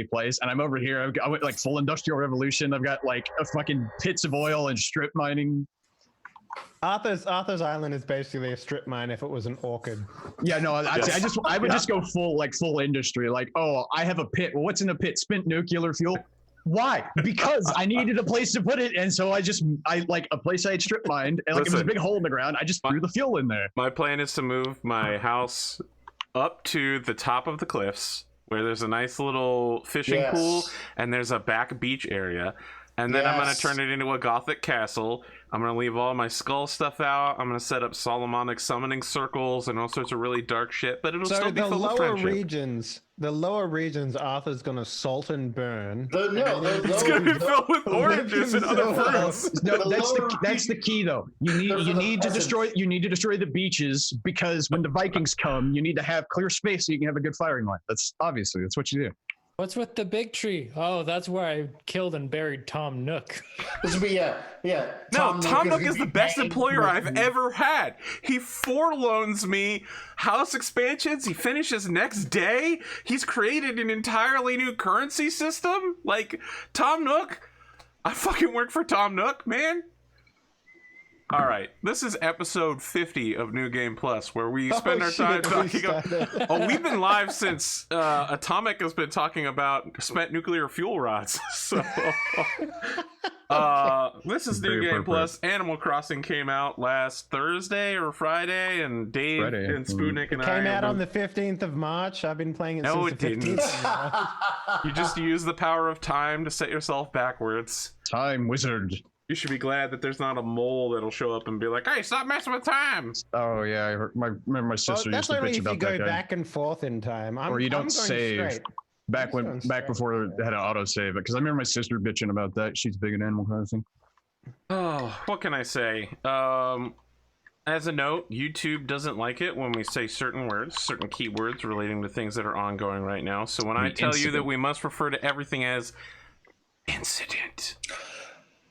place, and I'm over here. I went like full industrial revolution. I've got like a fucking pits of oil and strip mining. Arthur's Island is basically a strip mine if it was an orchid. Yeah, no, I would just go full industry. Like, oh, I have a pit. Well, what's in the pit? Spent nuclear fuel. Why? Because I needed a place to put it, and so I like a place I had strip mined, and like it was a big hole in the ground. I just threw the fuel in there. My plan is to move my house up to the top of the cliffs, where there's a nice little fishing pool, and there's a back beach area. And then I'm going to turn it into a gothic castle. I'm going to leave all my skull stuff out. I'm going to set up Solomonic summoning circles and all sorts of really dark shit, but it'll still be full of friendship. The lower regions, Arthur's going to salt and burn. It's going to be filled with oranges and other fruits. No, that's the key though. You need to destroy the beaches, because when the Vikings come, you need to have clear space so you can have a good firing line. That's what you do. What's with the big tree? Oh, that's where I killed and buried Tom Nook. This would be Tom Nook is the best employer I've ever had. He forloans me house expansions. He finishes next day. He's created an entirely new currency system. Like, Tom Nook, I fucking work for Tom Nook, man. All right, this is episode 50 of New Game Plus, where we spend our time talking about... we've been live since Atomic has been talking about spent nuclear fuel rods. So, this is New Game Plus. Animal Crossing came out last Thursday or Friday, and Dave and Spootnik and I... came out on the 15th of March. I've been playing it since the 15th. You just use the power of time to set yourself backwards. Time wizard. You should be glad that there's not a mole that'll show up and be like, "Hey, stop messing with time." Oh yeah, I heard remember my sister used to bitch about that guy. That's only if you go back and forth in time. Or you don't save. Back before they had an autosave, because I remember my sister bitching about that. She's big in Animal Crossing. Oh, what can I say? As a note, YouTube doesn't like it when we say certain words, certain keywords relating to things that are ongoing right now. So when I tell you that we must refer to everything as incident,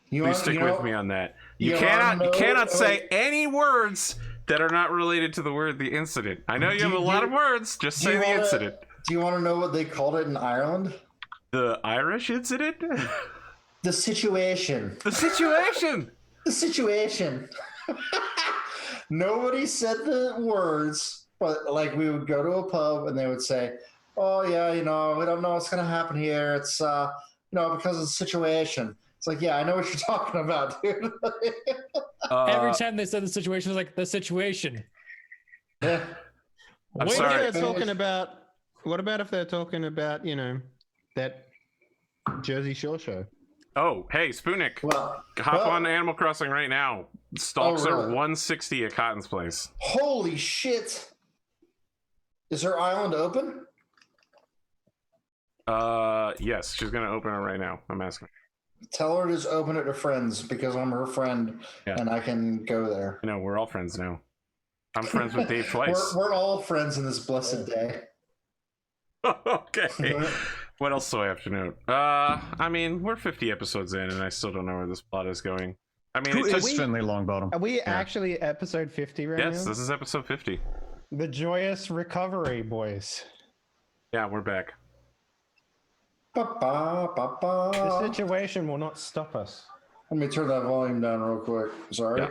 please stick with me on that. You cannot say any words that are not related to the word the incident. I know you have a lot of words. Just say the incident. Do you want to know what they called it in Ireland? The Irish incident? The situation. The situation. The situation. Nobody said the words, but like we would go to a pub and they would say, "Oh yeah, we don't know what's gonna happen here. It's because of the situation." It's like, yeah, I know what you're talking about, dude. Every time they said the situation, it was like the situation. Yeah. I'm sorry. What about if they're talking about, that Jersey Shore show? Oh, hey, Spootnik. Hop on Animal Crossing right now. Stalks are 160 at Cotton's place. Holy shit. Is her island open? Yes, she's going to open it right now. I'm asking. Tell her to just open it to friends, because I'm her friend and I can go there. No, we're all friends now. I'm friends with Dave twice. We're all friends in this blessed day. Okay. What else do I have to note? I mean, we're 50 episodes in, and I still don't know where this plot is going. I mean, Who is Finley Longbottom? Are we actually episode 50 right now? Yes, this is episode 50. The joyous recovery, boys. Yeah, we're back. The situation will not stop us. Let me turn that volume down real quick. Sorry.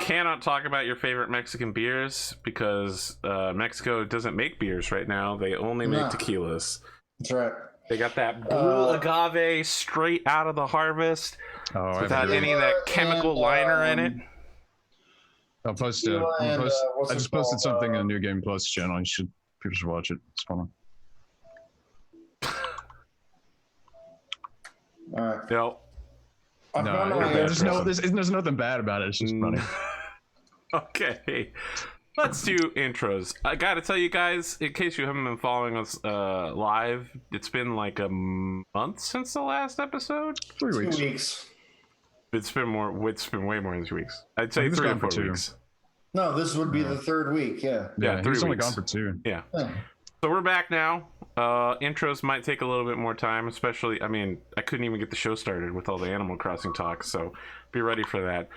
Cannot talk about your favorite Mexican beers because Mexico doesn't make beers right now. They only make tequilas. That's right. They got that blue agave straight out of the harvest without any of that chemical liner in it. I just posted something in the New Game Plus channel. People should watch it. It's fun. All right. No. There's nothing bad about it. It's just funny. Okay. Let's do intros. I gotta tell you guys, in case you haven't been following us live, it's been like a month since the last episode. 3 weeks. 2 weeks. It's been way more than 2 weeks. I'd say 3 or 4 weeks. No, this would be the third week. Yeah. Yeah, 3 weeks. Only gone for 2. Yeah. So we're back now. Intros might take a little bit more time, especially, I mean, I couldn't even get the show started with all the Animal Crossing talk, so be ready for that.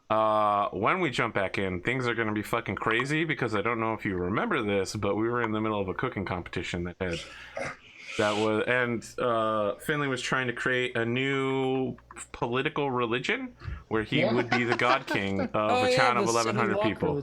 When we jump back in, things are going to be fucking crazy because I don't know if you remember this, but we were in the middle of a cooking competition and Finley was trying to create a new political religion where he would be the god king of a town of 1,100 people.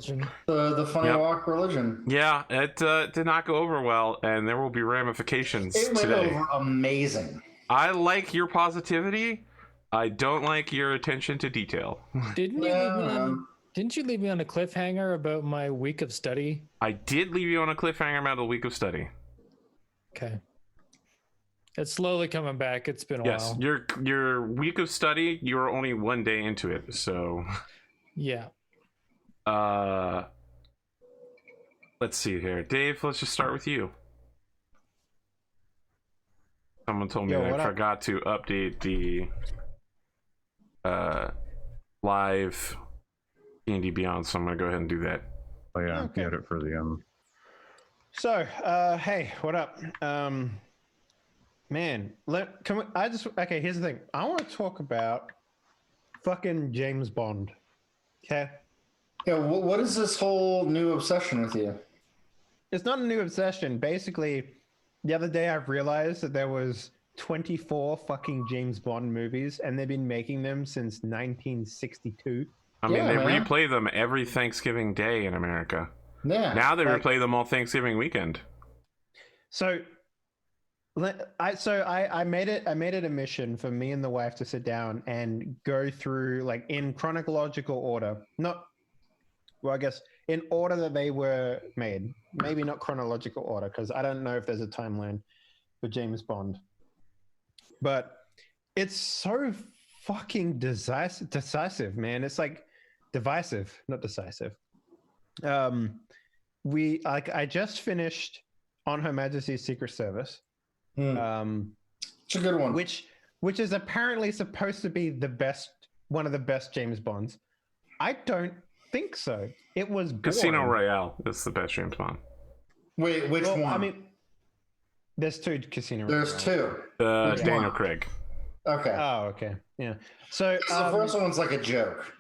The funny walk religion. Yeah, it did not go over well, and there will be ramifications It went today. over amazing. I like your positivity. I don't like your attention to detail. Didn't you leave me on a cliffhanger about my week of study? I did leave you on a cliffhanger about a week of study. Okay. It's slowly coming back. It's been a Yes, while. your week of study, you were only one day into it, so Yeah. let's see here. Dave, let's just start with you. Someone told me that I forgot to update the live D&D Beyond, so I'm gonna go ahead and do that. Oh yeah, you had it for the So, hey, what up? Man, okay, here's the thing. I want to talk about fucking James Bond. Okay? Yeah, what is this whole new obsession with you? It's not a new obsession. Basically, the other day I realized that there was 24 fucking James Bond movies, and they've been making them since 1962. I mean, they replay them every Thanksgiving Day in America. Yeah. Now they replay them all Thanksgiving weekend. So I made it a mission for me and the wife to sit down and go through, like, in chronological order. I guess in order that they were made. Maybe not chronological order, because I don't know if there's a timeline for James Bond. But it's so fucking decisive, man. It's like divisive, not decisive. I just finished On Her Majesty's Secret Service. It's a good one. Which is apparently supposed to be one of the best James Bonds. I don't think so. It was boring. Casino Royale is the best James Bond. Wait, which one? I mean, there's two Casino Royale. There's two. Daniel Craig. Okay. Oh, okay. Yeah. So the first one's like a joke.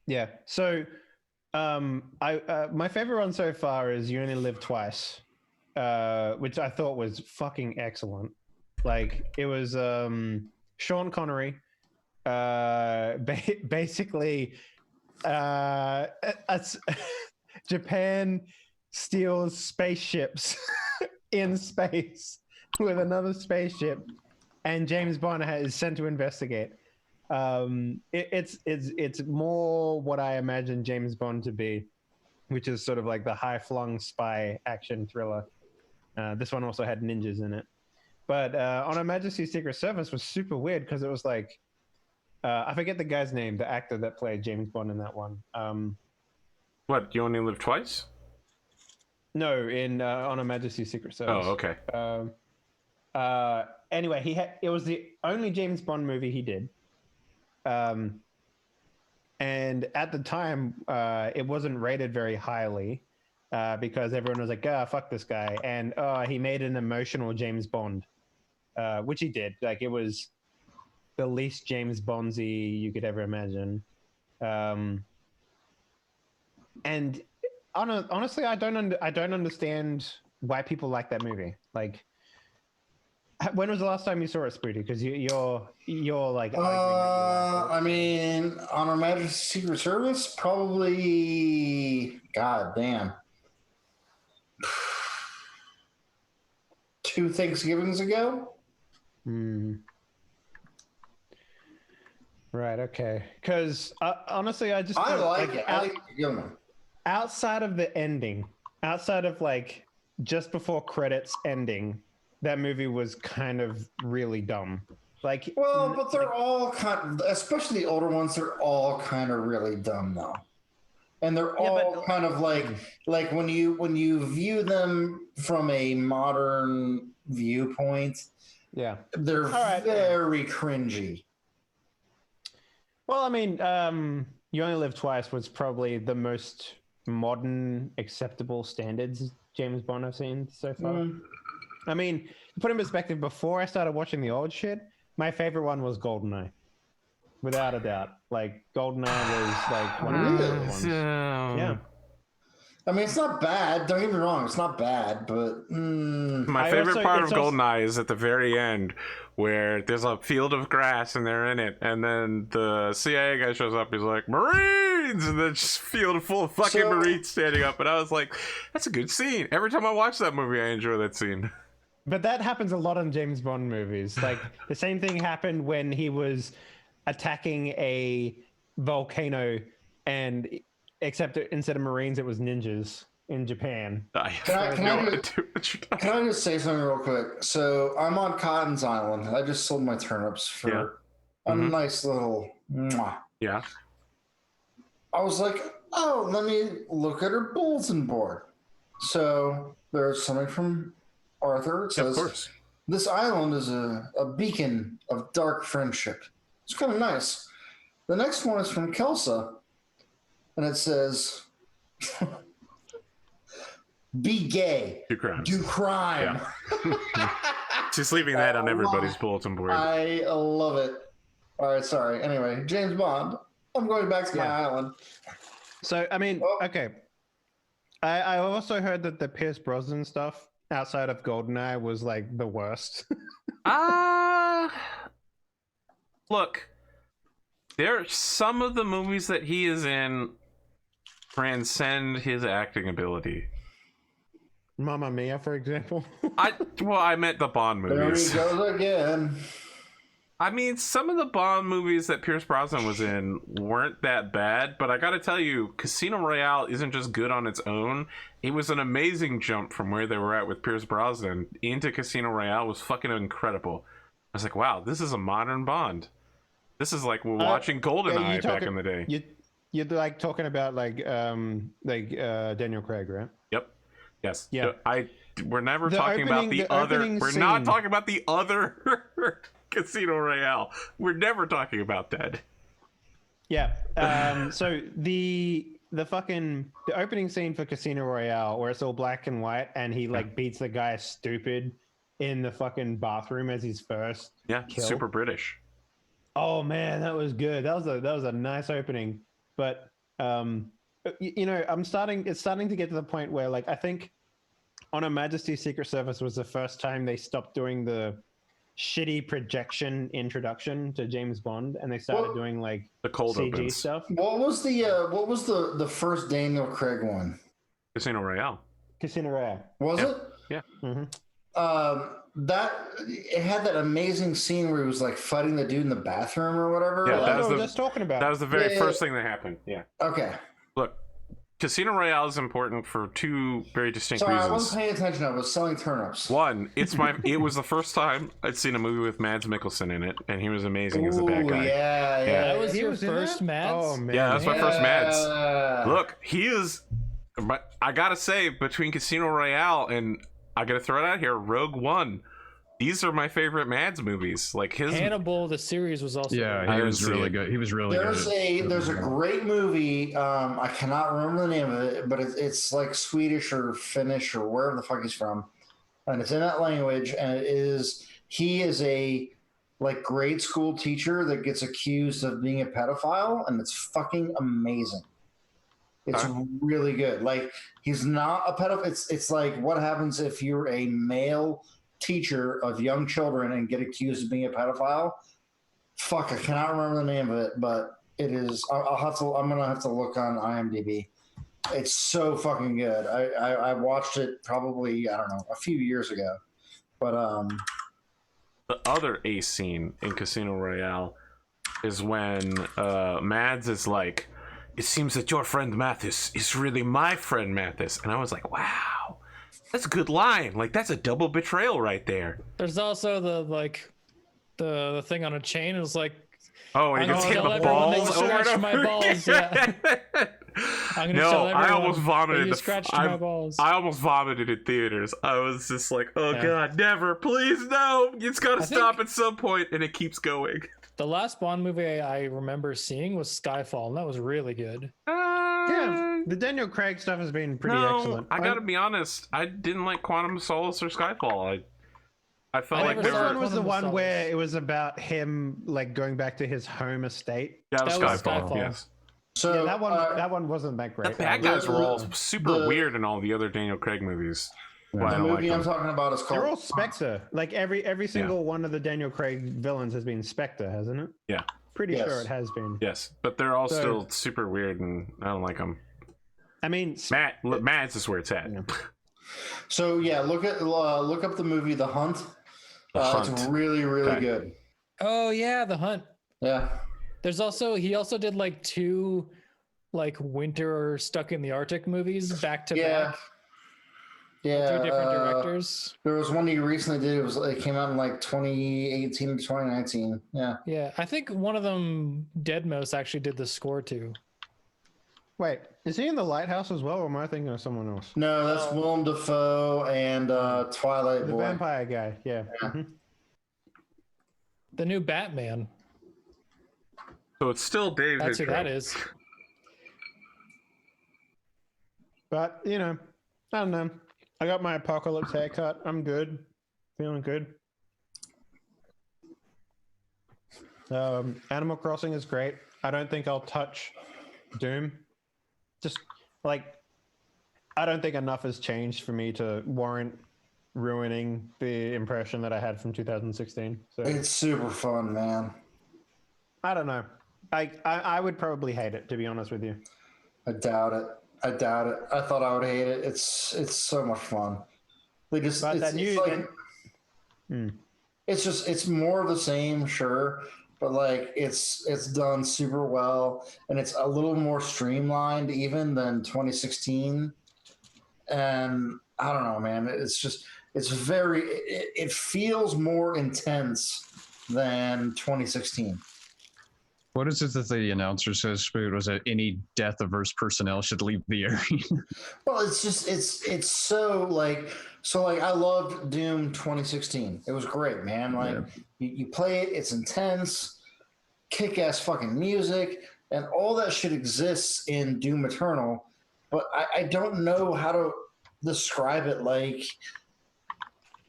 Yeah. So my favorite one so far is You Only Live Twice, which I thought was fucking excellent. Like, it was Sean Connery, basically Japan steals spaceships in space with another spaceship, and James Bond is sent to investigate. It's more what I imagine James Bond to be, which is sort of like the high-flung spy action thriller. This one also had ninjas in it. But On Her Majesty's Secret Service was super weird because it was like, I forget the guy's name, the actor that played James Bond in that one. What, You Only Live Twice? No, in On Her Majesty's Secret Service. Oh, okay. Anyway, it was the only James Bond movie he did. And at the time, it wasn't rated very highly because everyone was like, fuck this guy. And he made an emotional James Bond, which he did. Like, it was the least James Bondsy you could ever imagine. And honestly, I don't understand why people like that movie. Like, when was the last time you saw it, Spooty? Because you're like. I mean, On Her Majesty's Secret Service, probably. God damn. 2 Thanksgivings ago. Right. Okay. Because honestly, I like it. I think it's a good one. Outside of the ending, outside of like just before credits ending, that movie was kind of really dumb. Like, well, but they're all especially the older ones, they're all kind of really dumb though. And they're all kind of like when you view them from a modern viewpoint, yeah, they're very cringy. Well, I mean, You Only Live Twice was probably the most modern, acceptable standards James Bond I've seen so far. I mean, to put in perspective, before I started watching the old shit, my favorite one was GoldenEye. without a doubt. Like GoldenEye was like one of the Really? ones. Yeah. I mean, it's not bad. Don't get me wrong, it's not bad, but My I favorite also- part of it's also- GoldenEye is at the very end, where there's a field of grass and they're in it, and then the CIA guy shows up. He's like, "Marines!" and then just field full of fucking So- Marines standing up. And I was like, "That's a good scene." Every time I watch that movie, I enjoy that scene. But that happens a lot in James Bond movies. Like the same thing happened when he was attacking a volcano, and except instead of Marines, it was ninjas in Japan. I Can I- have can no I do- idea what you're talking can I just say something real quick? So I'm on Cotton's Island. I just sold my turnips for Yeah. a Mhm. nice little mwah. Yeah. I was like, oh, let me look at her bulletin board. So there's something from Arthur. It Yeah, of says, course. this island is a beacon of dark friendship. It's kind of nice. The next one is from Kelsa, and it says, be gay, Two crimes. do crime. Just leaving that on I everybody's love- bulletin board. I love it. All right, sorry. Anyway, James Bond. I'm going back to my Yeah. island. So I mean, Oh. okay. I also heard that the Pierce Brosnan stuff outside of GoldenEye was like the worst. Look, there are some of the movies that he is in transcend his acting ability. Mamma Mia, for example. I meant the Bond There he movies. goes again. I mean, some of the Bond movies that Pierce Brosnan was in weren't that bad, but I gotta tell you, Casino Royale isn't just good on its own. It was an amazing jump from where they were at with Pierce Brosnan into Casino Royale. Was fucking incredible. I was like, wow, this is a modern Bond. This is like we're watching GoldenEye back in the day. You're like talking about like Daniel Craig, right? Yep. Yes. Yeah. We're never The talking about opening- the the other. opening We're not scene- talking about the other Casino Royale. We're never talking about that. Yeah. So the opening scene for Casino Royale, where it's all black and white, and he like beats the guy stupid in the fucking bathroom as his first. Yeah. Kill. Super British. Oh man, that was good. That was a nice opening. But you know, it's starting to get to the point where like I think On Her Majesty's Secret Service was the first time they stopped doing the shitty projection introduction to James Bond, and they started Well, doing like The cold CG opens. stuff. What was the first Daniel Craig one? Casino Royale. Casino Royale. Was Yeah. it? Yeah. Mm-hmm. That it had that amazing scene where he was like fighting the dude in the bathroom or whatever. Yeah, like- that was we were the- just talking about. That was the very Yeah. first thing that happened. Yeah. okay. Look, Casino Royale is important for two very distinct Sorry, I reasons. wasn't paying attention. I was selling turnips. One, it was the first time I'd seen a movie with Mads Mikkelsen in it, and he was amazing as the bad Ooh, guy. yeah, Yeah. yeah. That was He your was in first that? Mads? Oh man. Yeah, that's my first Mads. Yeah. Look, he is. But I gotta say, between Casino Royale and I gotta throw it out here, Rogue One. These are my favorite Mads movies. Like his. Hannibal, the series was also. Yeah, I he didn't was see really it. good. He was really There's good. a great movie. I cannot remember the name of it, but it's like Swedish or Finnish or wherever the fuck he's from, and it's in that language. And he is a like grade school teacher that gets accused of being a pedophile, and it's fucking amazing. It's really good. Like he's not a pedophile. It's like what happens if you're a male teacher of young children and get accused of being a pedophile. Fuck, I cannot remember the name of it, but it is. I'm gonna have to look on IMDb. It's so fucking good. I watched it probably I don't know a few years ago, but The other ace scene in Casino Royale is when Mads is like, "It seems that your friend Mathis is really my friend Mathis," and I was like, "Wow, that's a good line. Like that's a double betrayal right there." There's also the thing on a chain. It was like, Oh, and he I'm gets gonna hit tell with everyone that balls you over and scratched my over balls, again. I'm gonna No, tell I everyone almost that vomited. you scratched my balls. I almost vomited in theaters. I was just like, "Oh Yeah. God, never! Please, no! It's got to I stop think- at some point," and it keeps going. The last Bond movie I remember seeing was Skyfall, and that was really good. Yeah, the Daniel Craig stuff has been pretty no, excellent. I gotta be honest. I didn't like Quantum of Solace or Skyfall. I felt I like never Which there saw were, one was the Quantum of one where Solace. it was about him like going back to his home estate? that was That was Skyfall. Skyfall. Yes. So Yeah, that one wasn't that The great. bad guys were all the- super the- weird in all the other Daniel Craig movies. Why I the don't movie like I'm them. talking about is called. They're all Spectre. Like every single one of the Daniel Craig villains has been Spectre, hasn't it? Yeah. Pretty Yes. sure it has been. Yes, but they're all So- still super weird, and I don't like them. I mean, Matt's is where it's at. Yeah. So yeah, look up the movie The Hunt. The It's Hunt. really Okay. good. Oh yeah, The Hunt. Yeah. He also did like 2 like winter stuck in the Arctic movies back to Yeah. back. Yeah. 2 different directors. There was one he recently did. It came out in like 2018 to 2019. Yeah. Yeah, I think one of them, Deadmau5, actually did the score too. wait, is he in The Lighthouse as well, or am I thinking of someone else? No, that's Willem Dafoe and Twilight The Boy. vampire guy, yeah. Yeah. Mhm. The new Batman. So it's still David. That's who that is. But I don't know. I got my apocalypse haircut. I'm good, feeling good. Animal Crossing is great. I don't think I'll touch Doom. Just like I don't think enough has changed for me to warrant ruining the impression that I had from 2016. So It's super fun, man. I don't know. I would probably hate it, to be honest with you. I doubt it. I thought I would hate it. It's so much fun. They just But that new it's more of the same, sure, but like it's done super well, and it's a little more streamlined even than 2016. And I don't know, man. It feels more intense than 2016. What is it that the announcer says, Spoot? Was that any death averse personnel should leave the area? Well, it's so I loved Doom 2016. It was great, man. Like you play it, it's intense, kick-ass fucking music, and all that shit exists in Doom Eternal. But I don't know how to describe it. Like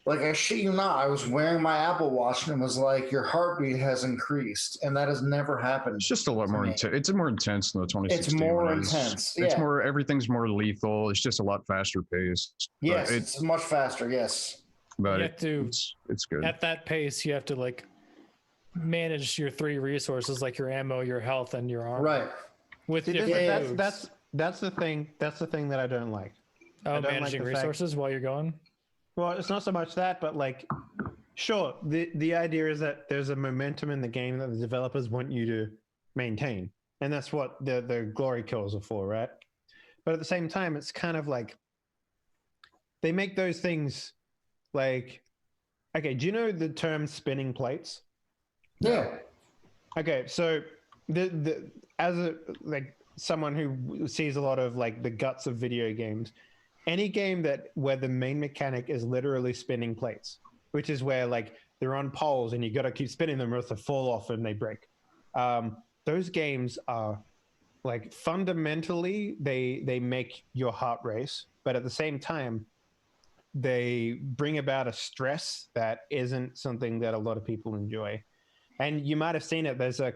I shit you not, I was wearing my Apple Watch and it was like your heartbeat has increased, and that has never happened. It's just a lot more intense. It's more intense than the 2016. It's more one. intense. It's Yeah. more. Everything's more lethal. It's just a lot faster paced. Yes, but it's much faster. Yes. but You have to- it's good. At that pace, you have to like manage your 3 resources, like your ammo, your health, and your armor. Right. With See, different that's the thing. That's the thing that I don't like. I don't like managing the fact- resources while you're going. Well, it's not so much that, but like, sure, the idea is that there's a momentum in the game that the developers want you to maintain, and that's what the glory kills are for, right? But at the same time, it's kind of like they make those things like, okay, do you know the term spinning plates? Yeah. Okay, so the as a like someone who sees a lot of like the guts of video games, any game where the main mechanic is literally spinning plates, which is where like they're on poles and you got to keep spinning them or else they fall off and they break. Those games are like fundamentally they make your heart race, but at the same time they bring about a stress that isn't something that a lot of people enjoy. And you might have seen it. There's a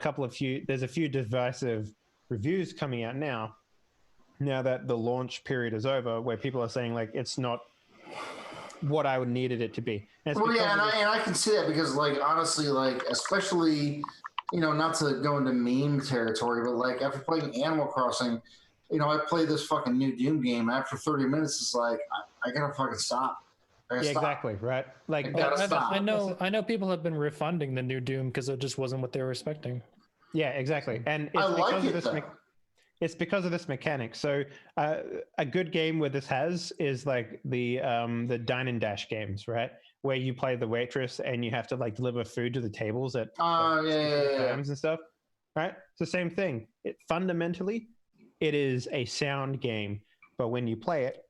few divisive reviews coming out now that the launch period is over, where people are saying like it's not what I would needed it to be. And it's Well, because yeah, of and I can see that because, like, honestly, like, especially, not to go into meme territory, but like after playing Animal Crossing, I played this fucking new Doom game. After 30 minutes, it's like I gotta fucking stop. yeah, exactly, right? Like I gotta stop. I know people have been refunding the new Doom because it just wasn't what they were expecting. yeah, exactly. And it's I like because it, of this though. it's because of this mechanic. So a good game where this has is like the dine and dash games, right? Where you play the waitress and you have to like deliver food to the tables at yeah. times and stuff, right? It's the same thing. Fundamentally, it is a sound game, but when you play it,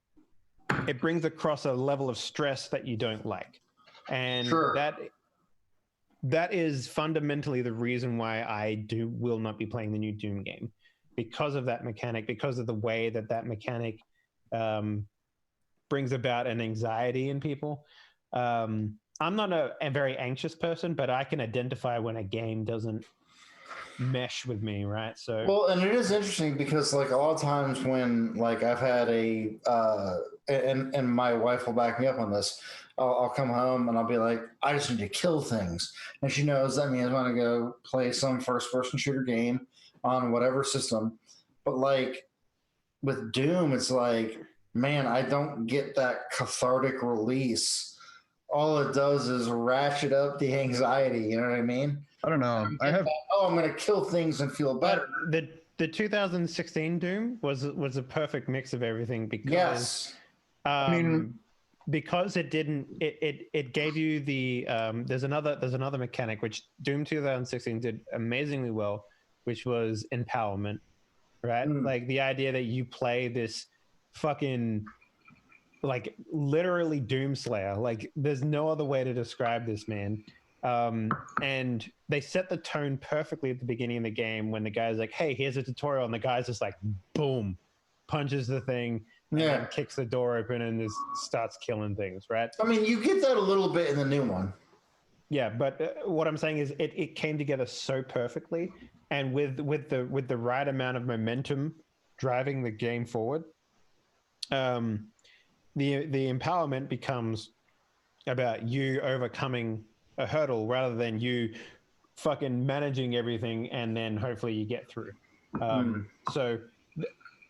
it brings across a level of stress that you don't like, and Sure. that is fundamentally the reason why I will not be playing the new Doom game. Because of that mechanic, because of the way that brings about an anxiety in people. I'm not a very anxious person, but I can identify when a game doesn't mesh with me, right? So Well, and it is interesting because like a lot of times when like I've had and my wife will back me up on this. I'll come home and I'll be like, I just need to kill things, and she knows that means I'm gonna go play some first-person shooter game on whatever system. But like with Doom, it's like, man, I don't get that cathartic release. All it does is ratchet up the anxiety. You know what I mean? I don't know. I'm gonna kill things and feel better. the 2016 Doom was a perfect mix of everything because Yes. I mean, because it didn't it gave you the there's another mechanic which Doom 2016 did amazingly well, which was empowerment, right? Like the idea that you play this fucking like literally Doomslayer. Like there's no other way to describe this, man. And they set the tone perfectly at the beginning of the game when the guy's like, hey, here's a tutorial, and the guy's just like, boom, punches the thing, and then kicks the door open and just starts killing things, right? I mean, you get that a little bit in the new one. Yeah, but what I'm saying is it came together so perfectly, and with the right amount of momentum driving the game forward, the empowerment becomes about you overcoming a hurdle rather than you fucking managing everything and then hopefully you get through. So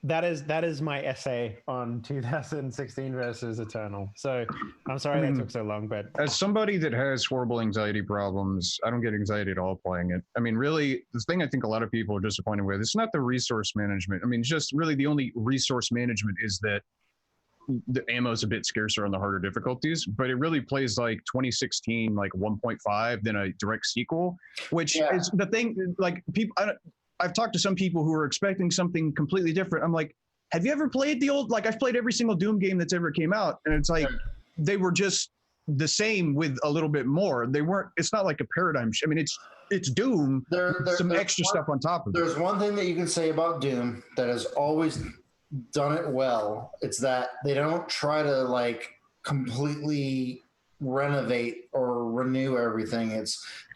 that is my essay on 2016 versus Eternal. So I'm sorry that took so long, but as somebody that has horrible anxiety problems, I don't get anxiety at all playing it. I mean, really, the thing I think a lot of people are disappointed with, it's not the resource management. I mean, just really the only resource management is that the ammo is a bit scarcer on the harder difficulties, but it really plays like 2016, like 1.5, then a direct sequel, which is the thing. Like people, I've talked to some people who are expecting something completely different. I'm like, have you ever played the old? Like I've played every single Doom game that's ever came out, and it's like they were just the same with a little bit more. They weren't. It's not like a paradigm. I mean, it's Doom. There's some extra stuff on top of it. There's one thing that you can say about Doom that has always done it well. It's that they don't try to like completely renovate or renew everything.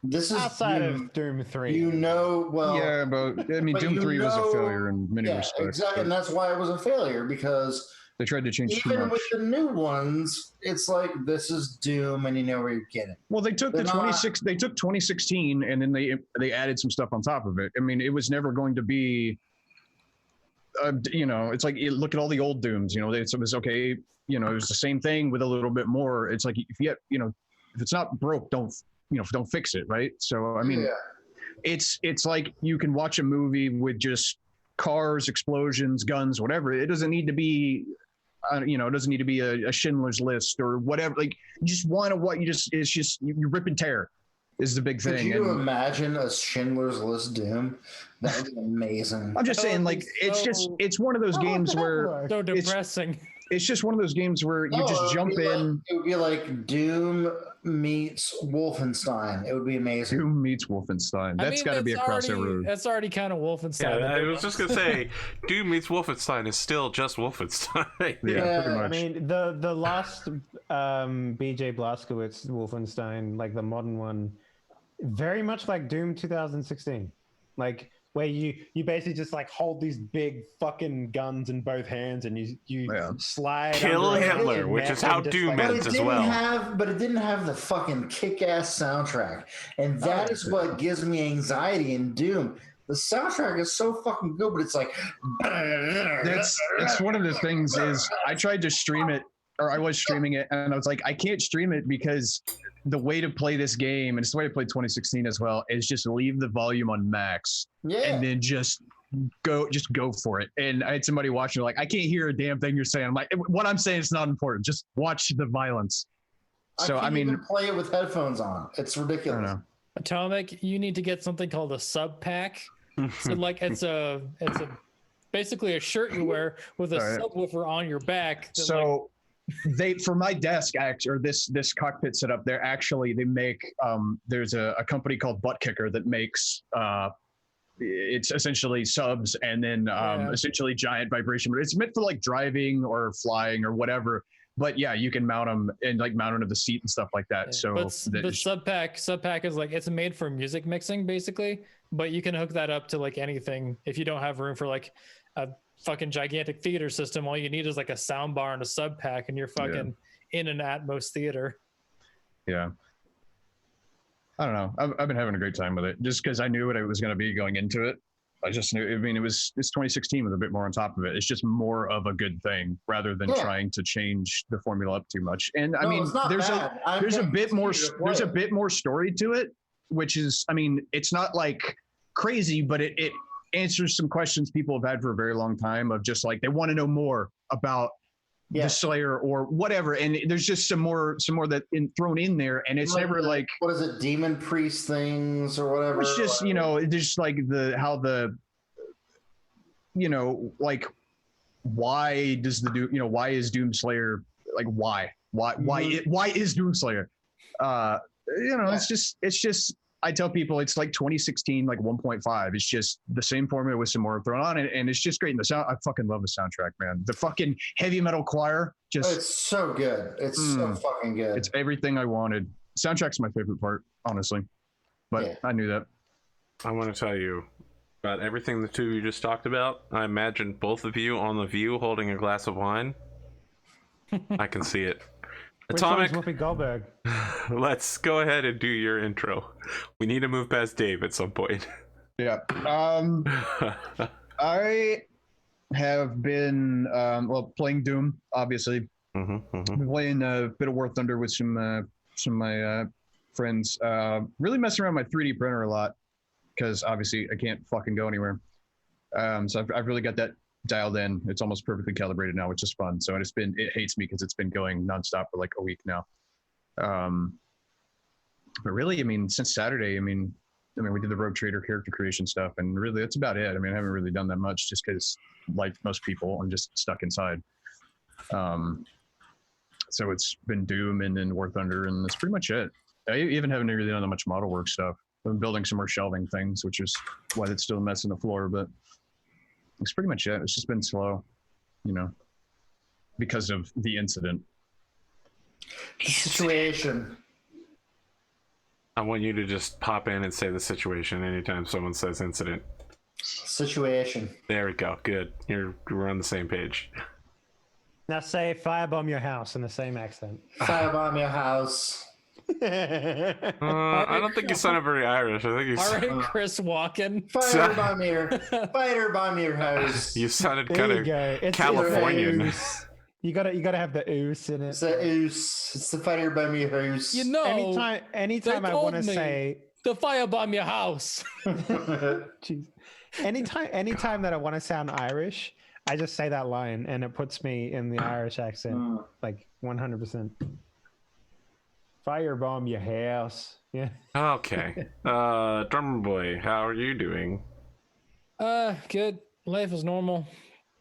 This is outside of Doom 3. You know, well, yeah, but I mean, Doom 3 was a failure in many respects. Exactly, and that's why it was a failure, because they tried to change too even much. with the new ones, it's like this is Doom, and you know where you're getting. Well, they took They took 2016, and then they added some stuff on top of it. I mean, it was never going to be. You know, it's like look at all the old Dooms. You know, it was okay. You know, it was the same thing with a little bit more. It's like if if it's not broke, don't fix it, right? So I mean, it's like you can watch a movie with just cars, explosions, guns, whatever. It doesn't need to be, it doesn't need to be a Schindler's List or whatever. Like you just want to you rip and tear is the big thing. Could you imagine a Schindler's List Doom? That would be amazing. I'm just saying, like, it's one of those games where so depressing. It's just one of those games where you just jump in. It would be like Doom meets Wolfenstein. It would be amazing. Doom meets Wolfenstein. That's got to be a crossover. That's already kind of Wolfenstein. Yeah, I was just gonna say, Doom meets Wolfenstein is still just Wolfenstein. Yeah, pretty much. I mean, the last BJ Blazkowicz Wolfenstein, like the modern one, very much like Doom 2016, like where you basically just like hold these big fucking guns in both hands and you slide, kill Hitler, which is how Doom ends as well. But it didn't have the fucking kick-ass soundtrack, and that is what gives me anxiety in Doom. The soundtrack is so fucking good, but it's like that's one of the things. Is I tried to stream it, or I was streaming it, and I was like, I can't stream it because the way to play this game, and it's the way to play 2016 as well, is just leave the volume on max, and then just go for it. And I had somebody watching, like, I can't hear a damn thing you're saying. I'm like, what I'm saying is not important. Just watch the violence. So I mean, even play it with headphones on. It's ridiculous. I don't know. Atomic, you need to get something called a sub pack. So like it's a basically a shirt you wear with a subwoofer on your back. So for my desk or this cockpit setup, they make there's a company called Butt Kicker that makes it's essentially subs and then essentially giant vibration, but it's meant for like driving or flying or whatever. but yeah, you can mount them and like mount onto the seat and stuff like that. Yeah, So but sub-pack is like, it's made for music mixing basically, but you can hook that up to like anything. If you don't have room for like a fucking gigantic theater system, all you need is like a sound bar and a sub-pack, and you're fucking in an Atmos theater. Yeah. I don't know. I've been having a great time with it just because I knew what it was going to be going into it. I just knew, I mean, it's 2016 with a bit more on top of it. It's just more of a good thing rather than trying to change the formula up too much. And I mean, there's a bit more story to it, which is, I mean, it's not like crazy, but it answers some questions people have had for a very long time of just like, they want to know more about the Slayer or whatever, and there's just some more that thrown in there, and it's never like, what is it, demon priest things or whatever. It's just like, there's like like why does why is Doomslayer like why is Doomslayer? It's just I tell people it's like 2016 like 1.5. It's just the same formula with some more thrown on it, and it's just great. And the sound, I fucking love the soundtrack, man. The fucking heavy metal choir, it's so good. It's so fucking good. It's everything I wanted. Soundtrack's my favorite part, honestly. But I knew that. I want to tell you about everything the two of you just talked about. I imagine both of you on the View holding a glass of wine. I can see it. Atomic, Whoopi Goldberg. Let's go ahead and do your intro. We need to move past Dave at some point. Yeah. I have been playing Doom, obviously. Been playing a bit of War Thunder with some of my friends. Really messing around with my 3D printer a lot because obviously I can't fucking go anywhere. So I've really got that dialed in. It's almost perfectly calibrated now, which is fun. So it hates me because it's been going nonstop for like a week now. But really, I mean, since Saturday, I mean, we did the Rogue Trader character creation stuff, and really that's about it. I mean, I haven't really done that much just because, like most people, I'm just stuck inside. So it's been Doom and then War Thunder, and that's pretty much it. I even haven't really done that much model work stuff. I've been building some more shelving things, which is why it's still a mess on the floor, but it's pretty much it. It's just been slow, because of the incident. Situation. I want you to just pop in and say the situation anytime someone says incident. Situation. There we go. Good. We're on the same page. Now say firebomb your house in the same accent. Firebomb your house. I don't think you sounded very Irish. I think you sounded Chris Walken. Firebomb your house. You sounded kind of Californian. You gotta have the oos in it. It's the oos. It's the firebomb your house. Anytime I want to say the firebomb your house. Jeez. Anytime that I want to sound Irish, I just say that line and it puts me in the Irish accent, like 100%. Firebomb your house. Yeah. Okay. Drumurboy, how are you doing? Good. Life is normal,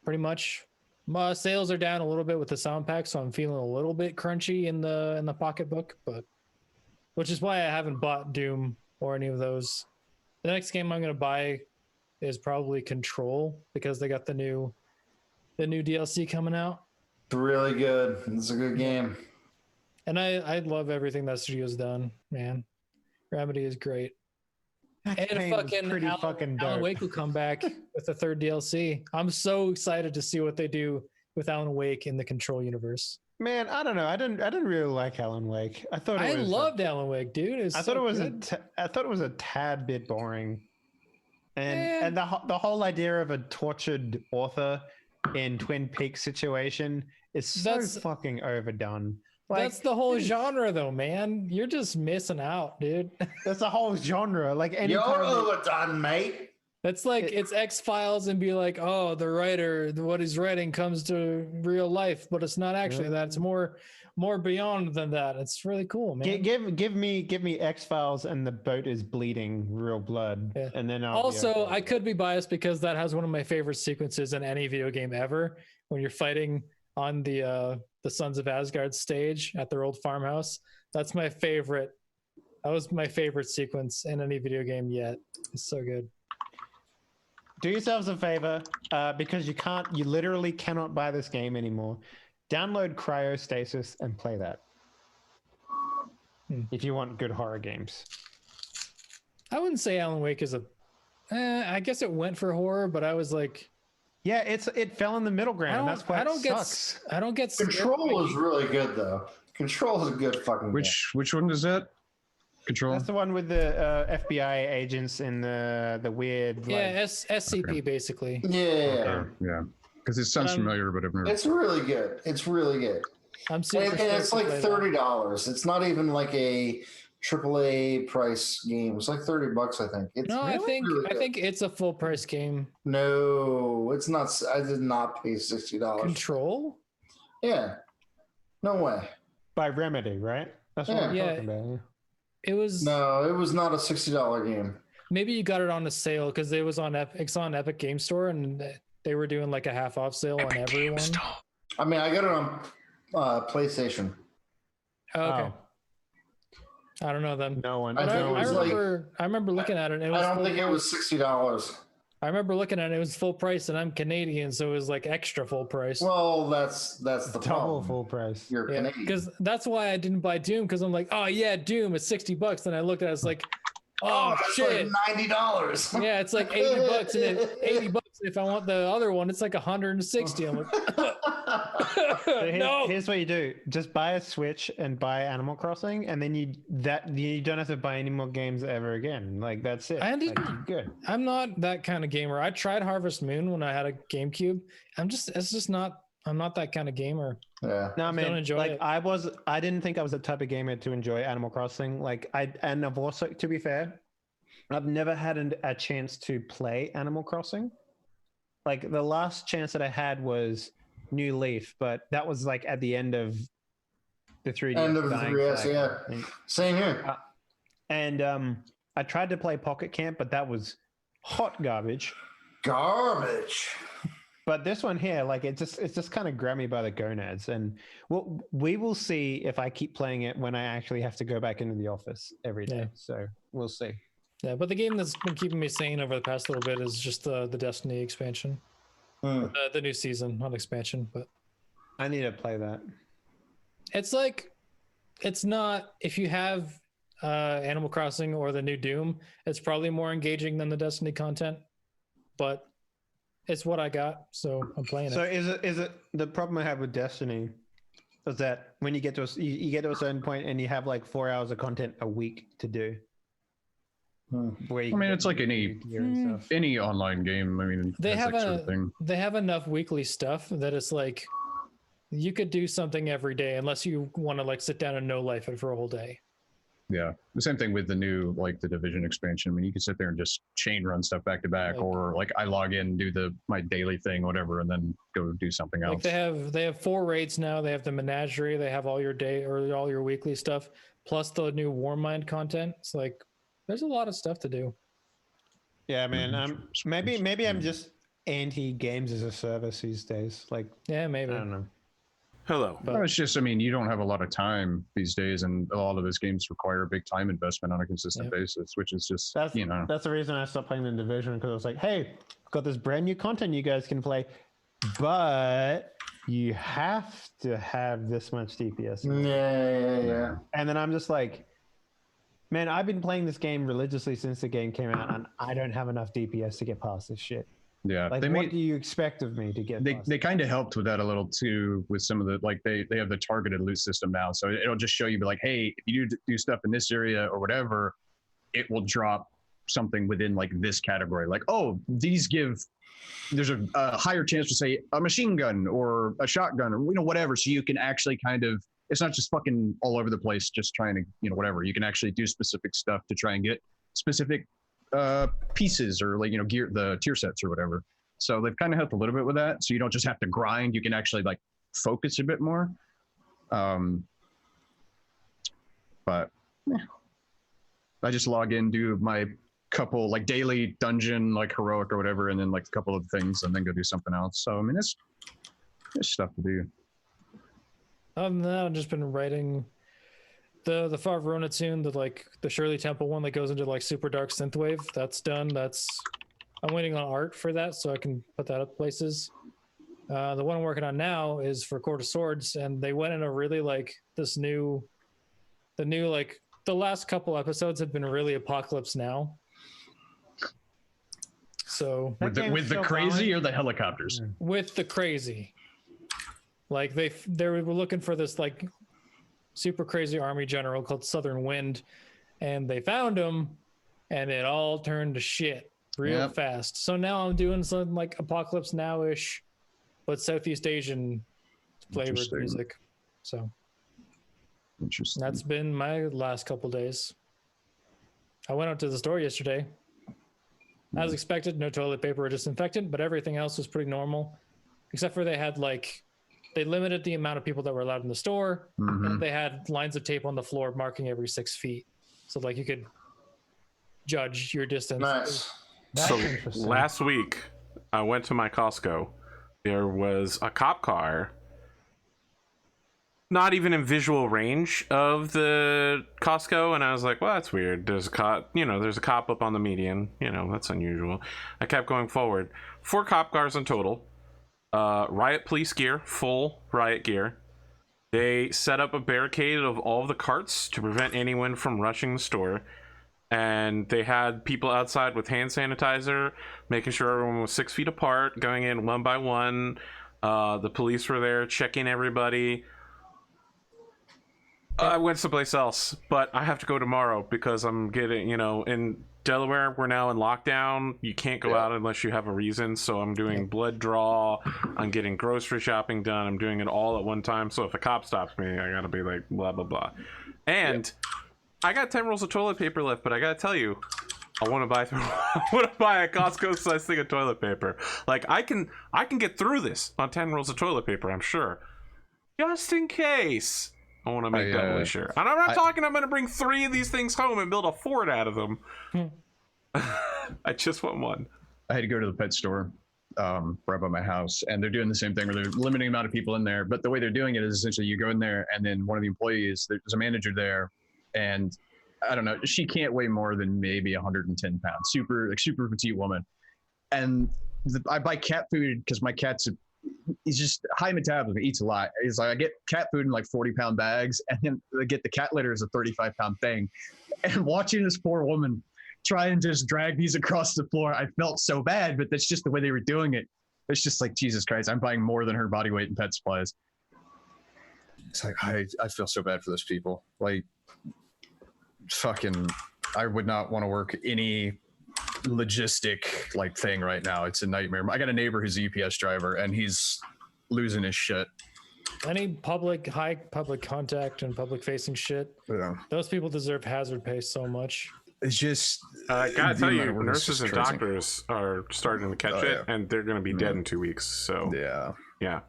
pretty much. My sales are down a little bit with the sound pack, so I'm feeling a little bit crunchy in the pocketbook, but which is why I haven't bought Doom or any of those. The next game I'm gonna buy is probably Control because they got the new DLC coming out. It's really good. It's a good game. And I love everything that studio's done, man. Remedy is great. And fucking Alan Wake will come back with the third DLC. I'm so excited to see what they do with Alan Wake in the Control universe. Man, I don't know. I didn't really like Alan Wake. I loved Alan Wake, dude. I thought it was a tad bit boring. And the whole idea of a tortured author in Twin Peaks situation is so fucking overdone. That's the whole genre, though, man. You're just missing out, dude. That's the whole genre. Like you're overdone, mate. That's like it's X-Files and be like, oh, the writer, what he's writing comes to real life, but it's not actually that. It's more beyond than that. It's really cool, man. Give me X-Files and the boat is bleeding real blood, and then I could be biased because that has one of my favorite sequences in any video game ever. When you're fighting on the Sons of Asgard stage at their old farmhouse. That's my favorite. That was my favorite sequence in any video game yet. It's so good. Do yourselves a favor, because you literally cannot buy this game anymore. download Cryostasis and play that. If you want good horror games. I wouldn't say Alan Wake is a. I guess it went for horror, but I was like, yeah, it fell in the middle ground. That's why it sucks. I don't get. Control is really good though. Control is a good fucking. Which one is that? Control. That's the one with the FBI agents in the weird. Yeah, SCP basically. Yeah. Yeah. Because it sounds familiar, but I've never. It's really good. It's really good. I'm super. And it's like $30. It's not even like a AAA price game. It's like $30, I think. It's no, really, I think it's a full price game. No, it's not. I did not pay $60. Control? Yeah. No way. By Remedy, right? That's what I'm talking about. Yeah. It was. No, it was not a $60 game. Maybe you got it on a sale because it was on it's on Epic Game Store and they were doing like a half off sale on everyone. I mean, I got it on PlayStation. Oh, okay. I don't know then. No one. But I remember looking at it. And it was I don't think it was $60. I remember looking at it. It was full price, and I'm Canadian, so it was like extra full price. Well, that's the Double problem. full price. You're Canadian. Because that's why I didn't buy Doom. Because I'm like, oh yeah, Doom is $60. Then I looked at it, it's like, oh that's shit, like $90. yeah, it's like $80, and then $80 if I want the other one. It's like $160. I'm like, So no. Here's what you do: just buy a Switch and buy Animal Crossing, and then you don't have to buy any more games ever again. Like that's it. Like, good. I'm not that kind of gamer. I tried Harvest Moon when I had a GameCube. I'm not that kind of gamer. Yeah. No, man. Don't enjoy like it. I didn't think I was the type of gamer to enjoy Animal Crossing. Like and I've also, to be fair, I've never had a chance to play Animal Crossing. Like the last chance that I had was New Leaf, but that was like at the end of the 3DS. End of the 3DS, yeah. Same here. And I tried to play Pocket Camp, but that was hot garbage. Garbage. But this one here, like it's just kind of grabbed me by the gonads, and we will see if I keep playing it when I actually have to go back into the office every day. Yeah. So we'll see. Yeah, but the game that's been keeping me sane over the past little bit is just the Destiny expansion. The new season, not expansion, but I need to play that. it's like, it's not, if you have Animal Crossing or the new Doom, it's probably more engaging than the Destiny content, but it's what I got, so I'm playing So it. is it the problem I have with Destiny is that when you get to you get to a certain point and you have like 4 hours of content a week to do. Where you it's like any online game. I mean, They have sort of thing. they have enough weekly stuff that it's like you could do something every day unless you want to like sit down and no life it for a whole day. Yeah, the same thing with the new like the Division expansion. I mean, you can sit there and just chain run stuff back to back, or like I log in, do my daily thing, whatever, and then go do something else. Like they have 4 raids now. They have the menagerie. They have all your day or all your weekly stuff, plus the new Warmind content. It's like there's a lot of stuff to do. Yeah, man. Maybe I'm just anti games as a service these days. Like, Yeah, maybe. I don't know. Hello. Well, it's just, I mean, you don't have a lot of time these days, and a lot of those games require a big time investment on a consistent basis, which is just, That's the reason I stopped playing the Division, because I was like, hey, I've got this brand new content you guys can play, but you have to have this much DPS. Yeah. And then I'm just like, man, I've been playing this game religiously since the game came out, and I don't have enough DPS to get past this shit. yeah. Like, what do you expect of me to get past They kind of helped with that a little too, with some of the, like they have the targeted loot system now. So it'll just show you, be like, hey, if you do stuff in this area or whatever, it will drop something within like this category. Like, oh, these there's a higher chance to say a machine gun or a shotgun or, whatever. So you can actually kind of, it's not just fucking all over the place, just trying to, whatever. You can actually do specific stuff to try and get specific pieces or like, gear, the tier sets or whatever. So they've kind of helped a little bit with that. So you don't just have to grind. You can actually like focus a bit more. But yeah. I just log in, do my couple like daily dungeon, like heroic or whatever, and then like a couple of things, and then go do something else. So I mean, there's stuff to do. Other than that, I've just been writing the Far Verona tune, the Shirley Temple one that goes into like super dark synthwave. That's done. I'm waiting on art for that so I can put that up places. The one I'm working on now is for Court of Swords, and they went in a really like the last couple episodes have been really Apocalypse Now. So with the crazy or the helicopters? With the crazy. Like they were looking for this like super crazy army general called Southern Wind, and they found him, and it all turned to shit real fast. So now I'm doing something like Apocalypse Now-ish, but Southeast Asian flavored music. So interesting. That's been my last couple days. I went out to the store yesterday. As expected, no toilet paper or disinfectant, but everything else was pretty normal, except for they limited the amount of people that were allowed in the store, and they had lines of tape on the floor marking every 6 feet, so like you could judge your distance. Nice. So last week, I went to my Costco. There was a cop car, not even in visual range of the Costco, and I was like, well, that's weird. There's a cop, there's a cop up on the median. That's unusual. I kept going forward. 4 cop cars in total. Riot police gear, full riot gear. They set up a barricade of all of the carts to prevent anyone from rushing the store. And they had people outside with hand sanitizer, making sure everyone was 6 feet apart, going in one by one. The police were there checking everybody. I went someplace else, but I have to go tomorrow because I'm getting, in Delaware, we're now in lockdown. You can't go out unless you have a reason. So I'm doing blood draw. I'm getting grocery shopping done. I'm doing it all at one time. So if a cop stops me, I gotta be like, blah, blah, blah. And I got 10 rolls of toilet paper left, but I gotta tell you, I want to buy a Costco size thing of toilet paper. Like I can get through this on 10 rolls of toilet paper, I'm sure. Just in case. I want to make doubly sure. And I'm not talking I'm going to bring 3 of these things home and build a fort out of them. I just want one. I had to go to the pet store right by my house, and they're doing the same thing where they're limiting the amount of people in there. But the way they're doing it is essentially you go in there, and then one of the employees, there's a manager there, and I don't know, she can't weigh more than maybe 110 pounds. Super petite woman. And I buy cat food because my cat's he's just high metabolism, eats a lot. He's like, I get cat food in like 40-pound bags, and then I get the cat litter as a 35-pound thing. And watching this poor woman try and just drag these across the floor, I felt so bad, but that's just the way they were doing it. It's just like, Jesus Christ, I'm buying more than her body weight in pet supplies. It's like, I feel so bad for those people. Like, fucking, I would not want to work any logistic like thing right now. It's a nightmare. I got a neighbor who's a UPS driver, and he's losing his shit. Any high public contact and public facing shit, those people deserve hazard pay so much. It's just I gotta tell you, nurses and doctors are starting to catch it, and they're gonna be dead in 2 weeks. So yeah,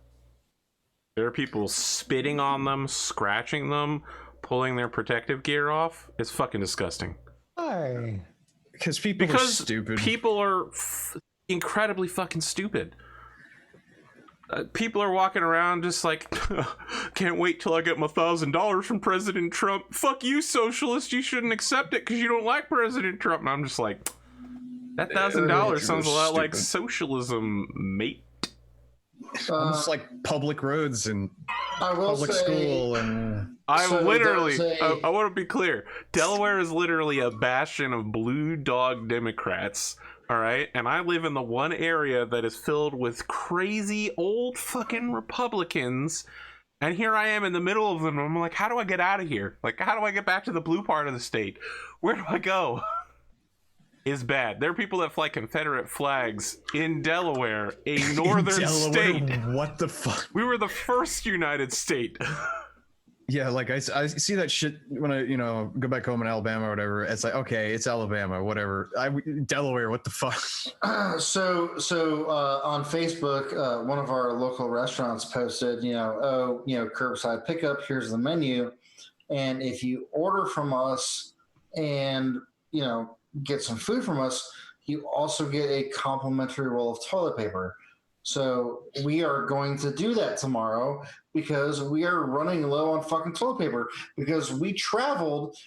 there are people spitting on them, scratching them, pulling their protective gear off. It's fucking disgusting. Why? Because people are stupid. People are incredibly fucking stupid. People are walking around just like, can't wait till I get my $1,000 from President Trump. Fuck you, socialist. You shouldn't accept it because you don't like President Trump. And I'm just like, that $1,000 sounds a lot like socialism, mate. Almost like public roads and public school and I want to be clear. Delaware is literally a bastion of blue dog Democrats, all right? And I live in the one area that is filled with crazy old fucking Republicans, and here I am in the middle of them. I'm like, how do I get out of here? Like, how do I get back to the blue part of the state? Where do I go? Is bad. There are people that fly Confederate flags in Delaware, a northern state. What the fuck? We were the first United State. Yeah, like I see that shit when I go back home in Alabama or whatever. It's like, okay, it's Alabama, whatever. Delaware, what the fuck? So on Facebook, one of our local restaurants posted, curbside pickup. Here's the menu, and if you order from us and get some food from us, you also get a complimentary roll of toilet paper. So we are going to do that tomorrow because we are running low on fucking toilet paper because when we traveled,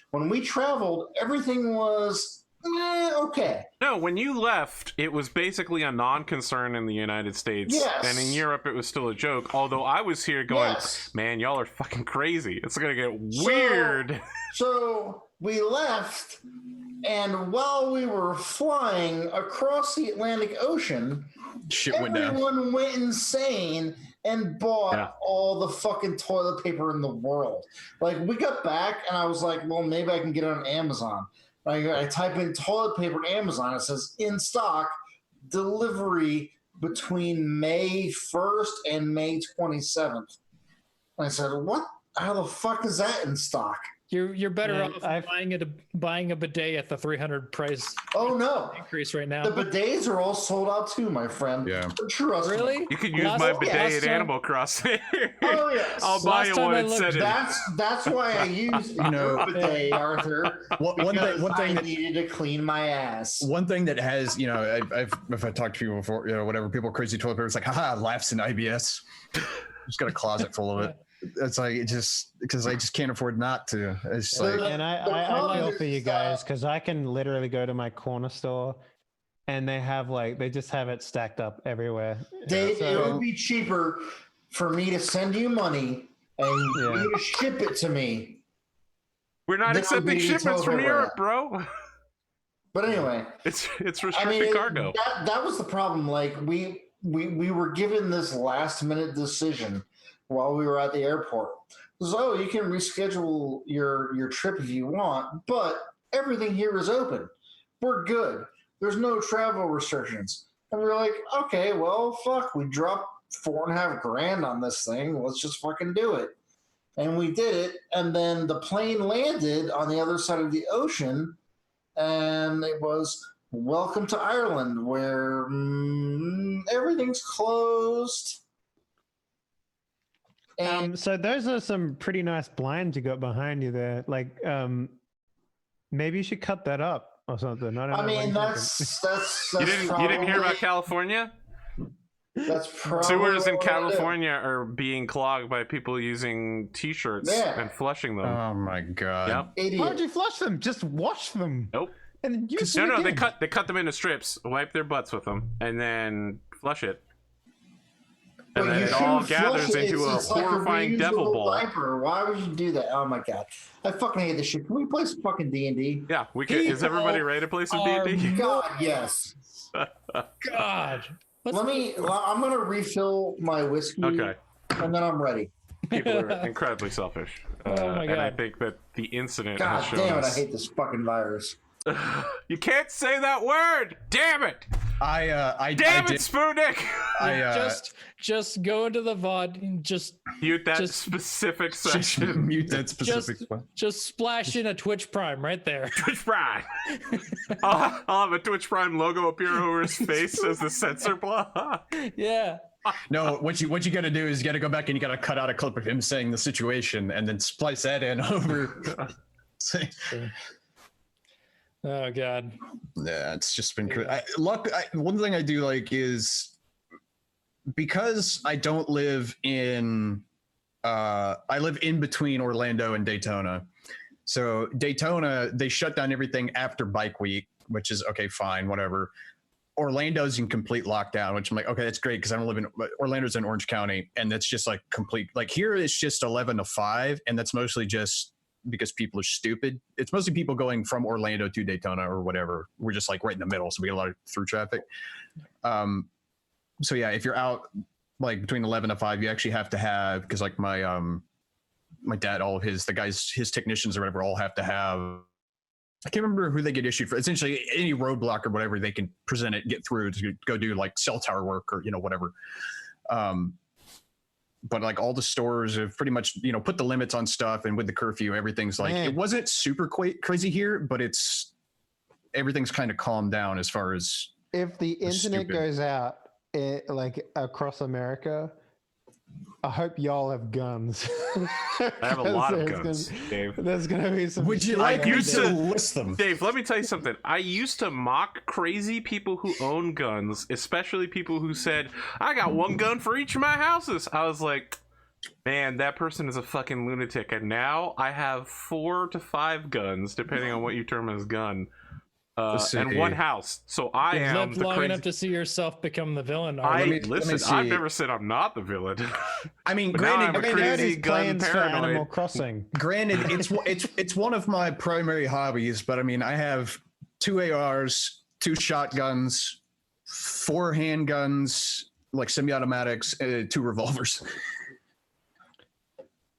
everything was Okay. No, when you left, it was basically a non-concern in the United States. Yes. And in Europe, it was still a joke. Although I was here going, Yes. man, y'all are fucking crazy. It's going to get weird. So we left, and while we were flying across the Atlantic Ocean, Shit went down. everyone went insane and bought all the fucking toilet paper in the world. Like, we got back, and I was like, well, maybe I can get it on Amazon. I type in toilet paper on Amazon. It says in stock, delivery between May 1st and May 27th. And I said, what? How the fuck is that in stock? You're better Yeah, off buying a bidet at the 300 price Oh, no. increase right now. The bidets are all sold out too, my friend. Yeah. Trust me. Really? You could use Last- my bidet last at time- Animal Crossing. Oh, yes. I'll buy Last you time one I and looked, set it. That's why I used your bidet, Arthur. One Because thing I that needed to clean my ass. one thing that has, if I talked to people before, whatever, people crazy toilet paper, it's like, haha, laughs in IBS. Just got a closet full of it. It's like, it just, because I just can't afford not to. It's like, And I feel for you guys because I can literally go to my corner store and they just have it stacked up everywhere. Dave, it So- would be cheaper for me to send you money and you to ship it to me. We're not That would accepting be shipments from totally Europe, bro. But anyway, It's I restricted mean, cargo. that was the problem. Like, we were given this last minute decision while we were at the airport. So you can reschedule your trip if you want, but everything here is open. We're good. There's no travel restrictions. And we're like, okay, well, fuck, we dropped $4.5 grand on this thing. Let's just fucking do it. And we did it. And then the plane landed on the other side of the ocean, and it was welcome to Ireland, where everything's closed. And So those are some pretty nice blinds you got behind you there. Like, maybe you should cut that up or something. I don't know. I what mean, you that's You didn't hear about probably- California? That's probably Sewers in what I'll do. California are being clogged by people using T-shirts Yeah. and flushing them. oh my God. Yep. Idiot. Why'd you flush them? Just wash them. Nope. And then use No, them no, they again. cut them into strips, wipe their butts with them, and then flush it. But And then you it all shouldn't flush gathers it. into a It's like horrifying devil reusable ball. diaper. Why would you do that? Oh my God, I fucking hate this shit. Can we play some fucking D&D? Yeah, we can. Is everybody ready to play some Are D&D? God, yes. God. I'm gonna refill my whiskey. Okay. And then I'm ready. People are incredibly selfish. Oh my And I God. think that the incident God has shown damn it, I us. hate this fucking virus. You can't say that word! Damn it! I Damn did, it, Spootnik! Just go into the VOD and just Mute that Just- specific just section. mute that specific one. just splash in a Twitch Prime right there. Twitch Prime. I'll have a Twitch Prime logo appear over his face as the censor block. Yeah. No, what you gotta do is you gotta go back and you gotta cut out a clip of him saying the situation and then splice that in over. Oh God. Yeah, it's just been crazy. One thing I do like is because I don't live in I live in between Orlando and Daytona. So Daytona, they shut down everything after Bike Week, which is okay, fine, whatever. Orlando's in complete lockdown, which I'm like, okay, that's great because I don't live in Orlando's in Orange County, and that's just like complete. Like here, it's just 11 to 5, and that's mostly just because people are stupid. It's mostly people going from Orlando to Daytona or whatever. We're just like right in the middle, so we get a lot of through traffic. So yeah, if you're out like between 11 to 5, you actually have to have, because like my my dad, all of his his technicians or whatever all have to have. I can't remember who they get issued for. Essentially, any roadblock or whatever they can present it, get through to go do like cell tower work or whatever. But like all the stores have pretty much put the limits on stuff, and with the curfew, everything's like it wasn't super crazy here, but everything's kind of calmed down as far as If the internet stupid. goes out, like across America, I hope y'all have guns. I have a lot of Because guns, Dave. There's gonna be some. Would you shit like out me used to to- list them? Dave, let me tell you something. I used to mock crazy people who own guns, especially people who said, I got one gun for each of my houses. I was like, man, that person is a fucking lunatic. And now I have 4 to 5 guns, depending on what you term as gun. and one house. So I You've am lived the long crazy. enough to see yourself become the villain. Listen, see. I've never said I'm not the villain. I mean, But now I'm granted, a crazy gun plans for Animal paranoid. Crossing. granted, it's one of my primary hobbies, but I mean, I have 2 ARs, 2 shotguns, 4 handguns, like semi-automatics, 2 revolvers.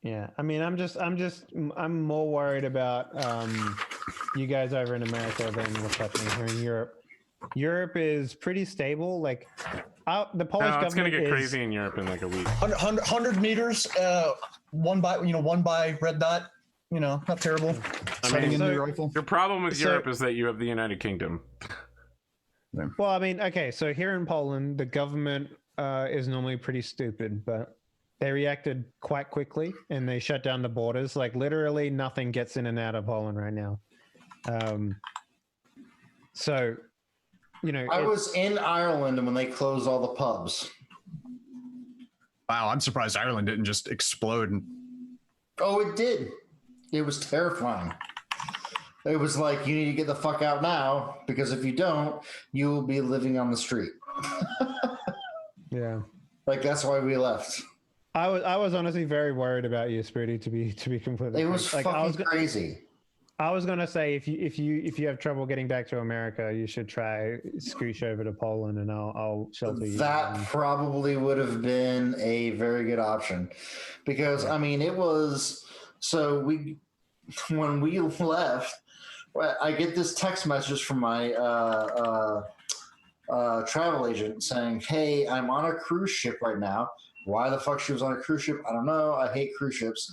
Yeah, I mean, I'm more worried about you guys over in America than what's happening here in Europe. Europe is pretty stable. Like, the Polish No, it's gonna government get is crazy in Europe in like a week. 100 meters, one by red dot. Not terrible. Setting in your rifle. Your problem with Europe is that you have the United Kingdom. Well, I mean, okay, so here in Poland, the government is normally pretty stupid, but they reacted quite quickly and they shut down the borders. Like, literally nothing gets in and out of Poland right now. So, I was in Ireland when they closed all the pubs. Wow, I'm surprised Ireland didn't just explode. Oh, it did. It was terrifying. It was like, you need to get the fuck out now, because if you don't, you will be living on the street. Yeah. Like, that's why we left. I was honestly very worried about you, Spooty, to be completely It was frank. fucking crazy. I was gonna say if you have trouble getting back to America, you should try scooch over to Poland, and I'll shelter you. That probably would have been a very good option, because I mean, it was so when we left, I get this text message from my travel agent saying, "Hey, I'm on a cruise ship right now." Why the fuck she was on a cruise ship, I don't know. I hate cruise ships,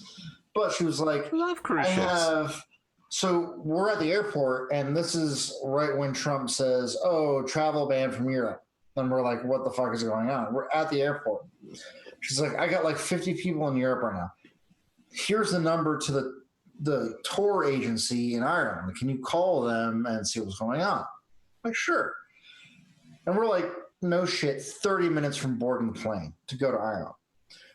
but she was like, I love cruise ships. So we're at the airport, and this is right when Trump says, "Oh, travel ban from Europe." And we're like, "What the fuck is going on?" We're at the airport. She's like, "I got like 50 people in Europe right now. Here's the number to the tour agency in Ireland. Can you call them and see what's going on?" I'm like, sure. And we're like, no shit, 30 minutes from boarding the plane to go to Ireland.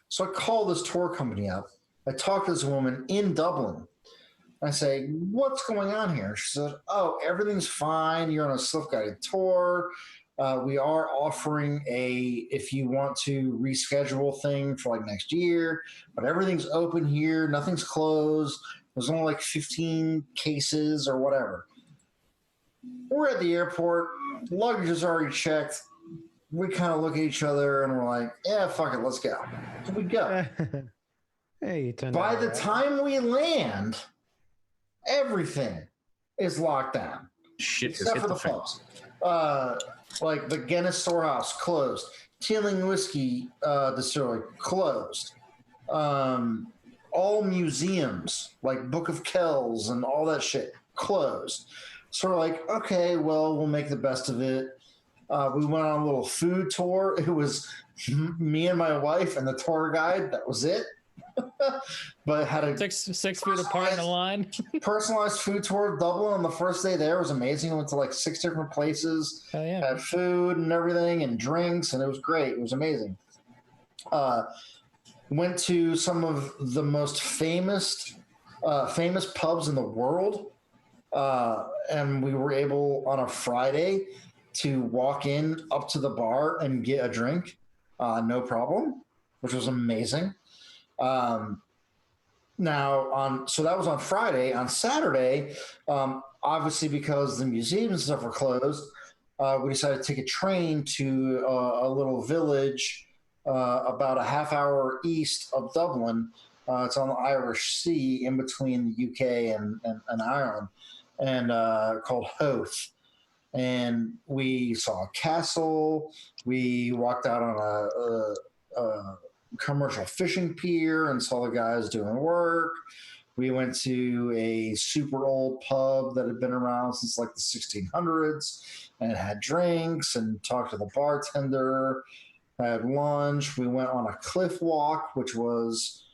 So I call this tour company up. I talk to this woman in Dublin. I say, "What's going on here?" She said, "Oh, everything's fine. You're on a self-guided tour. We are offering if you want to reschedule thing for like next year, but everything's open here. Nothing's closed. There's only like 15 cases or whatever." We're at the airport. Luggage is already checked. We kind of look at each other and we're like, "Yeah, fuck it. Let's go." So we go. Hey, you turned By out the right. time we land, everything is locked down. Shit, Except for the pubs. Like the Guinness Storehouse closed. Teeling Whiskey Distillery closed. All museums like Book of Kells and all that shit closed. So we're like, okay, well, we'll make the best of it. We went on a little food tour. It was me and my wife and the tour guide. That was it. But had a 6 feet apart in a line. personalized food tour of Dublin on the first day there. It was amazing. Went to like 6 different places. Hell yeah. Had food and everything and drinks, and it was great. It was amazing. Went to some of the most famous pubs in the world, and we were able on a Friday to walk in up to the bar and get a drink, no problem, which was amazing. So that was on Friday. On Saturday, obviously because the museums and stuff were closed, we decided to take a train to a little village about a half hour east of Dublin. It's on the Irish Sea in between the UK and Ireland, and called Howth. And we saw a castle. We walked out on a commercial fishing pier and saw the guys doing work. We went to a super old pub that had been around since like the 1600s and had drinks and talked to the bartender, had lunch. We went on a cliff walk, which was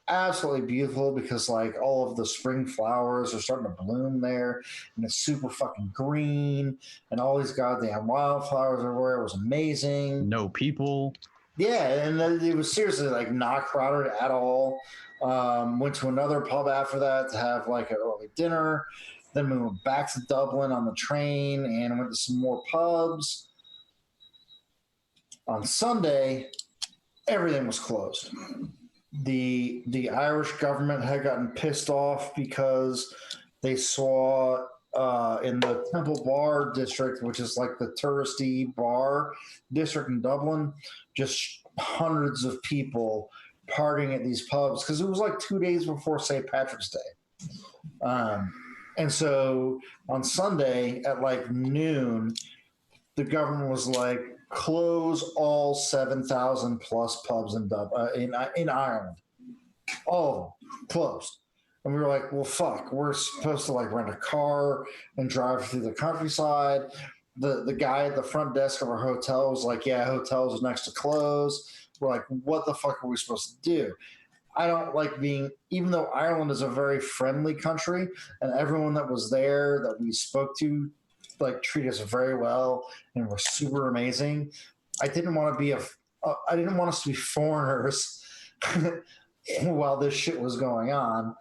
absolutely beautiful because like all of the spring flowers are starting to bloom there and it's super fucking green and all these goddamn wildflowers everywhere. It was amazing. No people. Yeah, and it was seriously like not crowded at all. Went to another pub after that to have like an early dinner. Then we went back to Dublin on the train and went to some more pubs. On Sunday, everything was closed. The Irish government had gotten pissed off because they saw in the Temple Bar district, which is like the touristy bar district in Dublin, just hundreds of people partying at these pubs because it was like 2 days before St. Patrick's Day. And so on Sunday at like noon, the government was like, close all 7,000 plus pubs in Ireland. All of them closed. And we were like, well, fuck, we're supposed to like rent a car and drive through the countryside. The guy at the front desk of our hotel was like, yeah, hotels are next to close. We're like, what the fuck are we supposed to do? I don't like being, even though Ireland is a very friendly country and everyone that was there that we spoke to like treat us very well and were super amazing. I didn't want to be I didn't want us to be foreigners while this shit was going on.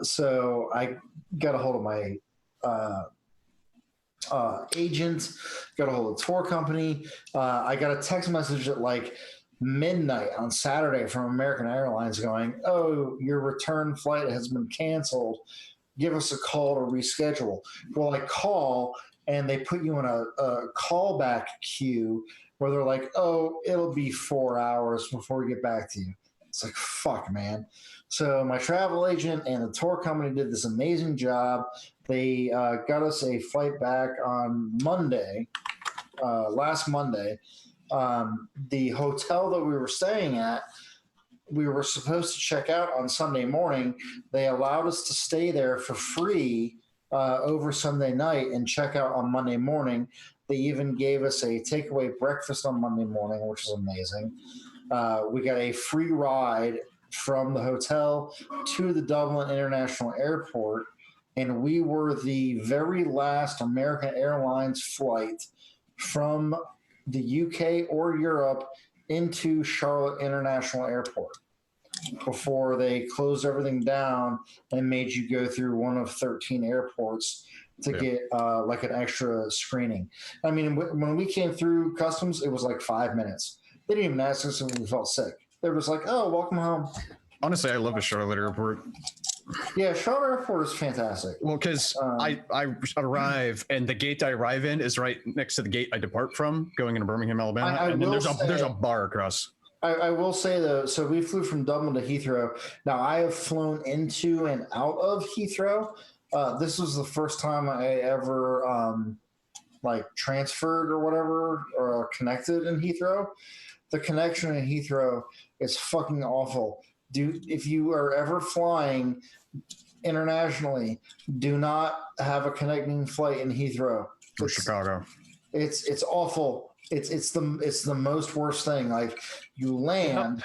So I got a hold of my agent, got a hold of the tour company. I got a text message at like midnight on Saturday from American Airlines going, oh, your return flight has been canceled. Give us a call to reschedule. Well, I call and they put you in a callback queue where they're like, oh, it'll be 4 hours before we get back to you. It's like, fuck, man. So my travel agent and the tour company did this amazing job. They got us a flight back on Monday, last Monday. The hotel that we were staying at, we were supposed to check out on Sunday morning. They allowed us to stay there for free over Sunday night and check out on Monday morning. They even gave us a takeaway breakfast on Monday morning, which is amazing. We got a free ride from the hotel to the Dublin International Airport, and we were the very last American Airlines flight from the UK or Europe into Charlotte International Airport before they closed everything down and made you go through one of 13 airports to get like an extra screening. I mean, when we came through customs, it was like 5 minutes. They didn't even ask us if we felt sick. They were just like, oh, welcome home. Honestly, I love the Charlotte Airport. Yeah, Charlotte Airport is fantastic. Well, because I arrive and the gate I arrive in is right next to the gate I depart from, going into Birmingham, Alabama, and then there's a bar across. I will say though, so we flew from Dublin to Heathrow. Now I have flown into and out of Heathrow. This was the first time I ever like transferred or whatever or connected in Heathrow. The connection in Heathrow is fucking awful. If you are ever flying internationally, do not have a connecting flight in Heathrow. Or Chicago. It's awful. It's the most worst thing. Like you land,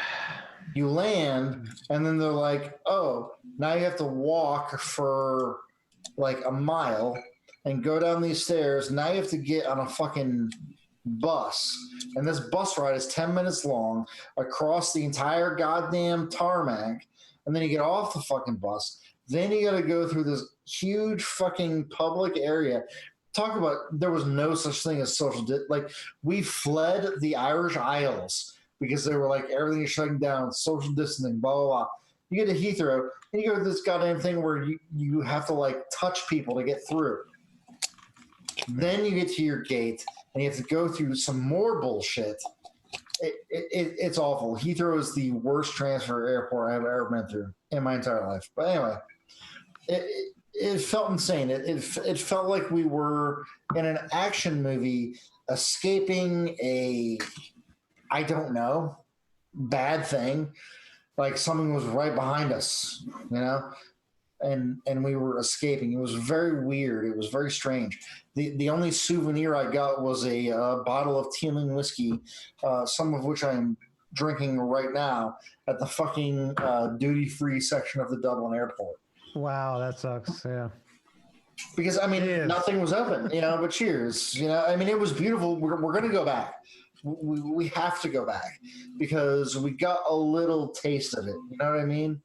and then they're like, oh, now you have to walk for like a mile and go down these stairs. Now you have to get on a fucking bus, and this bus ride is 10 minutes long across the entire goddamn tarmac, and then you get off the fucking bus. Then you got to go through this huge fucking public area. Talk about, there was no such thing as social like we fled the Irish Isles because they were like, everything is shutting down, social distancing, blah blah blah. You get to Heathrow and you go to this goddamn thing where you have to like touch people to get through. Then you get to your gate and you have to go through some more bullshit. It's awful. Heathrow is the worst transfer airport I've ever been through in my entire life. But anyway, it felt insane. It felt like we were in an action movie escaping a, I don't know, bad thing. Like something was right behind us, you know? And we were escaping. It was very weird. It was very strange. The only souvenir I got was a bottle of Teeling whiskey, some of which I'm drinking right now at the fucking duty-free section of the Dublin airport. Wow, that sucks. Yeah. Because, I mean, nothing was open, you know, but cheers. You know, I mean, it was beautiful. We're going to go back. We have to go back because we got a little taste of it. You know what I mean?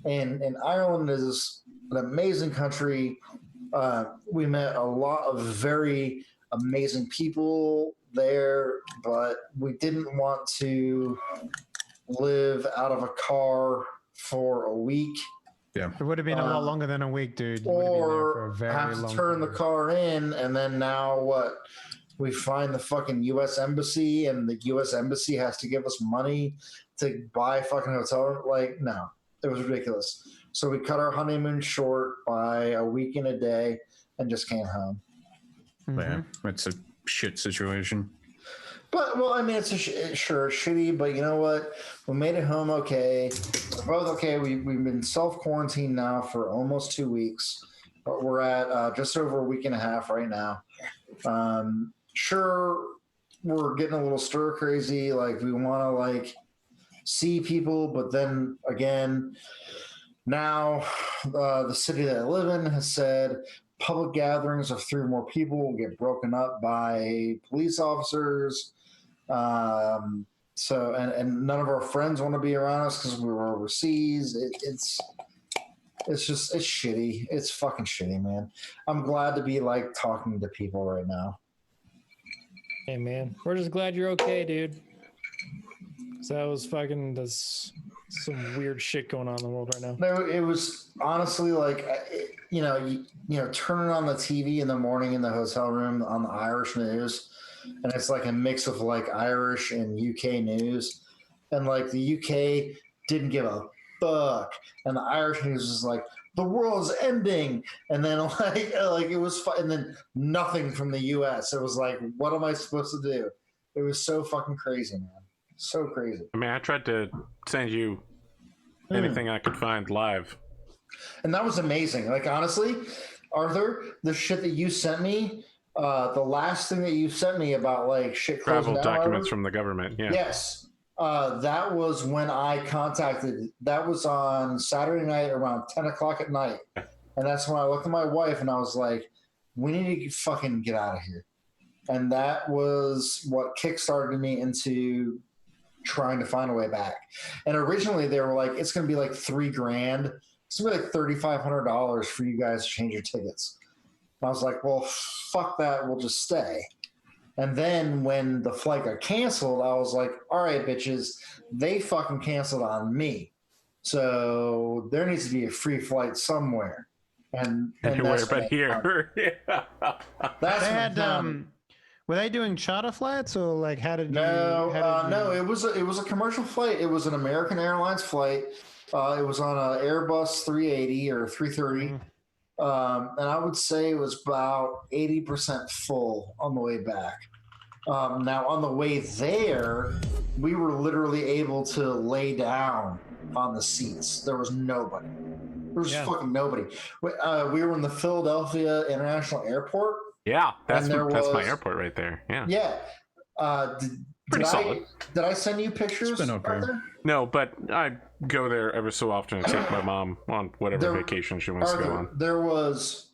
And Ireland is an amazing country. We met a lot of very amazing people there, but we didn't want to live out of a car for a week. Yeah. It would have been a lot longer than a week, dude. You would have been there for a Or very have to long turn the period. car in, and then now what? We find the fucking U.S. Embassy, and the U.S. Embassy has to give us money to buy a fucking hotel room. Like, no, it was ridiculous. So we cut our honeymoon short by a week and a day and just came home. Yeah, it's a shit situation. But, well, I mean, it's sure shitty, but you know what? We made it home okay. We're both okay. We've been self-quarantined now for almost 2 weeks. But we're at just over a week and a half right now. Sure, we're getting a little stir crazy. Like, we want to, like, see people. But then, again, now the city that I live in has said public gatherings of 3 or more people will get broken up by police officers. So none of our friends want to be around us because we were overseas. It's shitty. It's fucking shitty, man. I'm glad to be like talking to people right now. Hey, man, we're just glad you're okay, dude. So that was fucking, there's some weird shit going on in the world right now. No, it was honestly like, you know, turning on the TV in the morning in the hotel room on the Irish news, and it's like a mix of like Irish and UK news, and like the UK didn't give a fuck, and the Irish news was like, the world's ending, and then like it was and then nothing from the US. It was like, what am I supposed to do? It was so fucking crazy, man. So crazy. I mean, I tried to send you anything I could find live. And that was amazing. Like, honestly, Arthur, the shit that you sent me, the last thing that you sent me about like shit closing Travel down, documents from the government. Yeah. yes. That was when I contacted, that was on Saturday night around 10 o'clock at night. And that's when I looked at my wife and I was like, we need to fucking get out of here. And that was what kickstarted me into trying to find a way back. And originally they were like, it's going to be like $3,000. It's going to be like $3,500 for you guys to change your tickets. And I was like, well, fuck that. We'll just stay. And then when the flight got canceled, I was like, all right, bitches, they fucking canceled on me. So there needs to be a free flight somewhere. And Anywhere but here. That's They when I had, found it. were they doing charter flights or like how did you? No, it was a commercial flight. It was an American Airlines flight. It was on an Airbus 380 or 330. And I would say it was about 80% full on the way back. Now, on the way there, we were literally able to lay down on the seats. There was nobody. There was fucking nobody. We were in the Philadelphia International Airport. Yeah, that's was, my airport right there. Yeah. Yeah. Pretty solid. Did I send you pictures? It's been okay. Arthur? No, but I go there ever so often to take my mom on whatever vacation she wants to go on. There was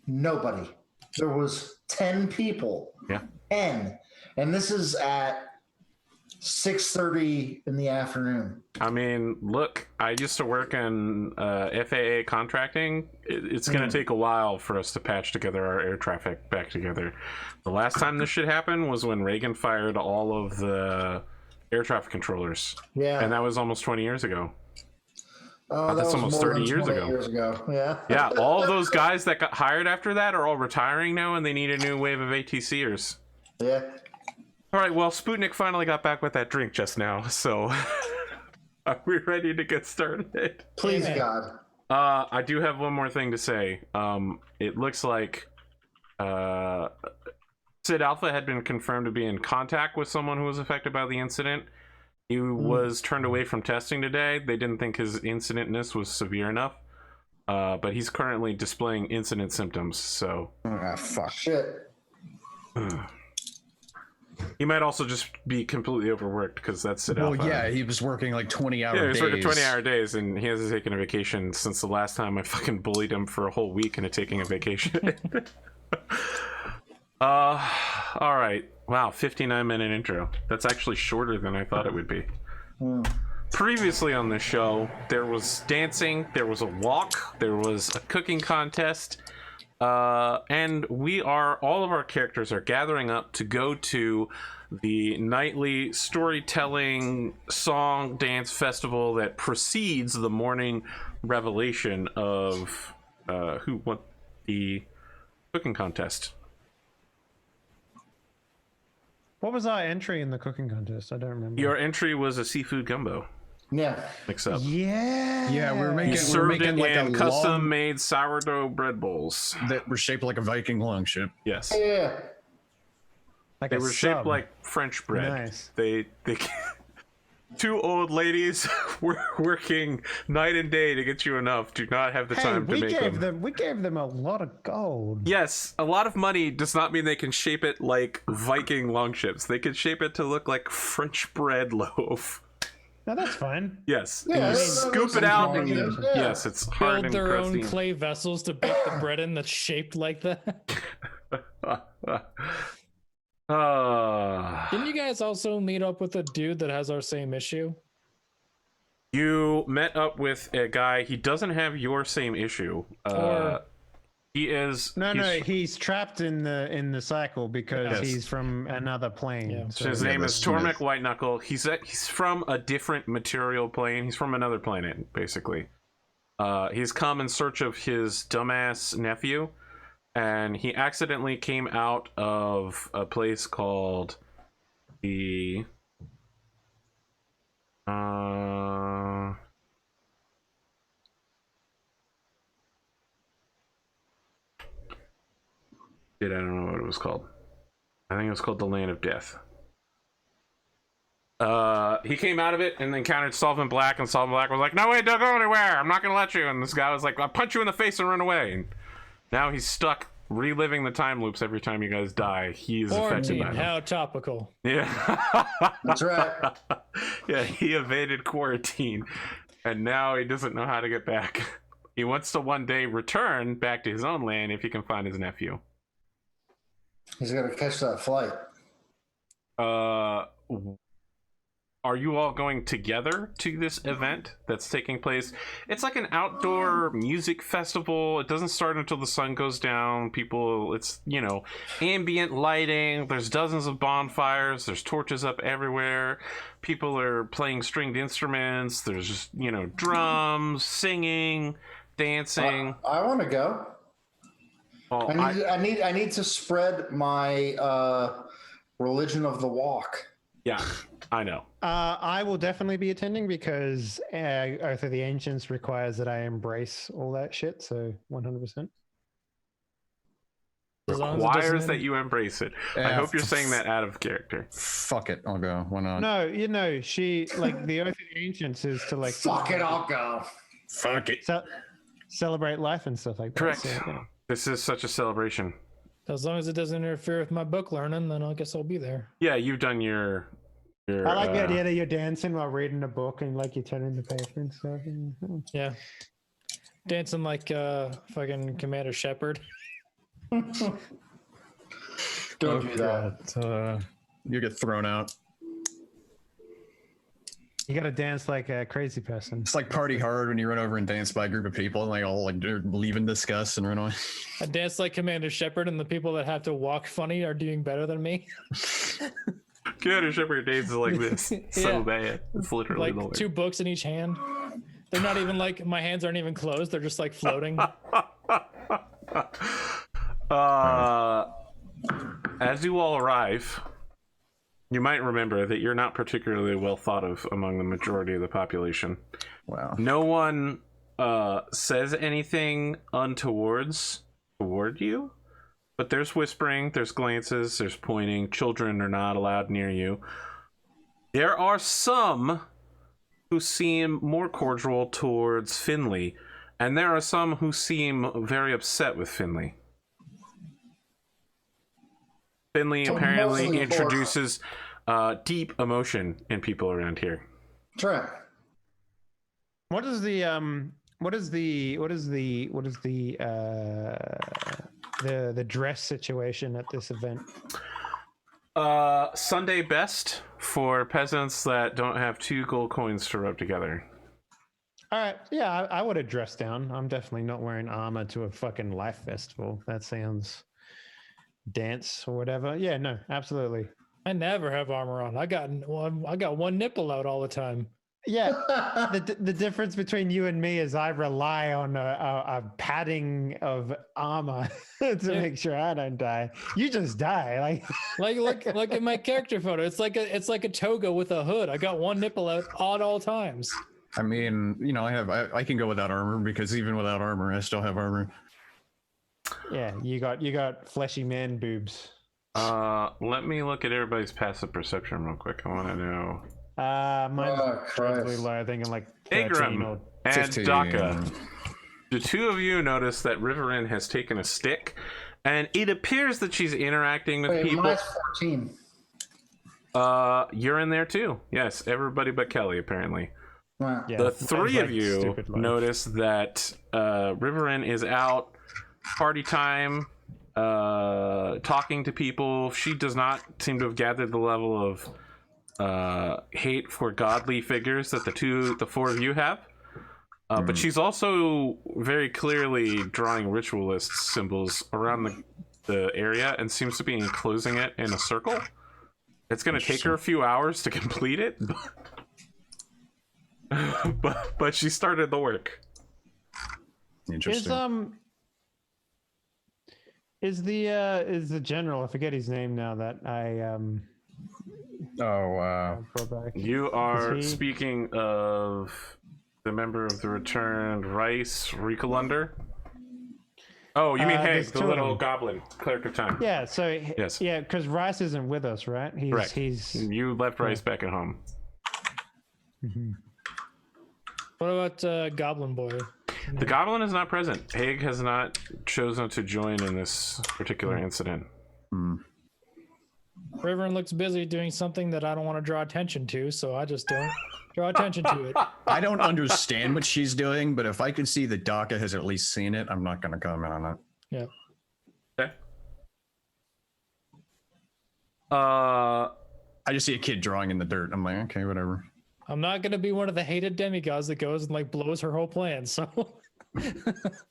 nobody. There was 10 people. Yeah. 10. And this is at 6:30 in the afternoon. I mean, look, I used to work in FAA contracting. It's going to take a while for us to patch together our air traffic back together. The last time this shit happened was when Reagan fired all of the air traffic controllers. Yeah. And that was almost 20 years ago. Oh, that's was almost more 30 than years 20 ago. years ago. Yeah. Yeah, all of those guys that got hired after that are all retiring now, and they need a new wave of ATCers. Yeah. All right, well, Spootnik finally got back with that drink just now, so are we ready to get started? Please, Amen. God. I do have one more thing to say. It looks like Sid Alpha had been confirmed to be in contact with someone who was affected by the incident. He was turned away from testing today. They didn't think his incidentness was severe enough, but he's currently displaying incident symptoms, so... Ah, fuck. Shit. He might also just be completely overworked, because that's Sid Alpha. Well, yeah, he was working like 20-hour days. Yeah, he was working 20-hour days, and he hasn't taken a vacation since the last time I fucking bullied him for a whole week into taking a vacation. All right. Wow, 59-minute intro. That's actually shorter than I thought it would be. Previously on this show, there was dancing, there was a walk, there was a cooking contest. And all of our characters are gathering up to go to the nightly storytelling song dance festival that precedes the morning revelation of who won the cooking contest. What was our entry in the cooking contest? I don't remember. Your entry was a seafood gumbo. Yeah. Mix up. Yeah, we're making, Served we're making like in a custom-made sourdough bread bowls. that were shaped like a Viking longship. Yes. Yeah. Like They a were shaped sub. like French bread. Nice. They two old ladies were working night and day to get you enough. Do not have the time to make them. We gave them a lot of gold. Yes, a lot of money does not mean they can shape it like Viking longships. They can shape it to look like French bread loaf. No, that's fine. Yes. Yeah, You scoop it out. And, yeah. Yes, it's hard Build and their own crusty. clay vessels to bake the bread in that's shaped like that. Didn't you guys also meet up with a dude that has our same issue? You met up with a guy. He doesn't have your same issue. He is. He's trapped in the cycle because Yes. he's from another plane. Yeah. So His name is Tormek Whiteknuckle. He's from a different material plane. He's from another planet, basically. He's come in search of his dumbass nephew, and he accidentally came out of a place called the I don't know what it was called. I think it was called the Land of Death. He came out of it and encountered Solvent Black, and Solvent Black was like, "No way, don't go anywhere. I'm not gonna let you." And this guy was like, "I'll punch you in the face and run away." And now he's stuck reliving the time loops every time you guys die. He's affected by them. How topical. Yeah. That's right. Yeah, he evaded quarantine, and now he doesn't know how to get back. He wants to one day return back to his own land if he can find his nephew. He's got to catch that flight. Are you all going together to this event that's taking place? It's like an outdoor music festival. It doesn't start until the sun goes down. It's, ambient lighting. There's dozens of bonfires. There's torches up everywhere. People are playing stringed instruments. There's just, drums, singing, dancing. I want to go. Well, I need to spread my religion of the walk. yeah, I know. I will definitely be attending because Oath of the Ancients requires that I embrace all that shit. So 100%. As long as it Requires doesn't that you embrace it. I Yeah, hope you're saying that out of character. Fuck it, I'll go. Why not? No, she like the Oath of the Ancients is to like Fuck it, I'll go. Fuck it. celebrate life and stuff like that. Correct. So, This is such a celebration. As long as it doesn't interfere with my book learning, then I guess I'll be there. Yeah, you've done your I like the idea that you're dancing while reading a book and like you're turning the paper and stuff. Yeah. Dancing like fucking Commander Shepard. Don't do that. You get thrown out. You gotta dance like a crazy person. It's like Party Hard when you run over and dance by a group of people and they all like leave in disgust and run away. I dance like Commander Shepard, and the people that have to walk funny are doing better than me. Commander Shepard dances like this. So Yeah. bad. It's literally the Like worst. 2 books in each hand. They're not even like, my hands aren't even closed. They're just like floating. As you all arrive, you might remember that you're not particularly well thought of among the majority of the population. Wow. No one says anything untowards toward you, but there's whispering, there's glances, there's pointing. Children are not allowed near you. There are some who seem more cordial towards Finley, and there are some who seem very upset with Finley. Finley So apparently mostly introduces deep emotion in people around here. That's right. What is the dress situation at this event? Sunday best for peasants that don't have 2 gold coins to rub together. All right. Yeah, I would have dressed down. I'm definitely not wearing armor to a fucking life festival. That sounds dance or whatever. Yeah, no, absolutely. I never have armor on. I got one nipple out all the time. Yeah, the difference between you and me is I rely on a padding of armor to make sure I don't die. You just die, look at my character photo. It's like a toga with a hood. I got one nipple out at all times. I mean, you know, I can go without armor because even without armor, I still have armor. Yeah, you got fleshy man boobs. Let me look at everybody's passive perception real quick. I want to know. Mine's incredibly low. I think I'm like 13 or and 15. Daka. The two of you notice that Riverin has taken a stick, and it appears that she's interacting with people. Mine's 14. You're in there too. Yes, everybody but Kelly apparently. Wow. Yeah, The mine's three like of you stupid low. notice that Riverin is out party time, talking to people. She does not seem to have gathered the level of hate for godly figures that the four of you have. But she's also very clearly drawing ritualist symbols around the area and seems to be enclosing it in a circle. It's going to take her a few hours to complete it, but she started the work. Interesting. Is the general? I forget his name now. That I brought back. You are speaking of the member of the returned Rice Recolunder. Oh, you mean Haig, the little goblin, cleric of time. Yeah. So Yes. yeah, because Rice isn't with us, right? Correct. You left Rice back at home. What about Goblin Boy? The goblin is not present. Haig has not chosen to join in this particular incident. Riverin looks busy doing something that I don't want to draw attention to, so I just don't draw attention to it. I don't understand what she's doing, but if I can see that Daka has at least seen it, I'm not going to comment on that. Yeah. Okay. I just see a kid drawing in the dirt. I'm like, okay, whatever. I'm not going to be one of the hated demigods that goes and like blows her whole plan, so...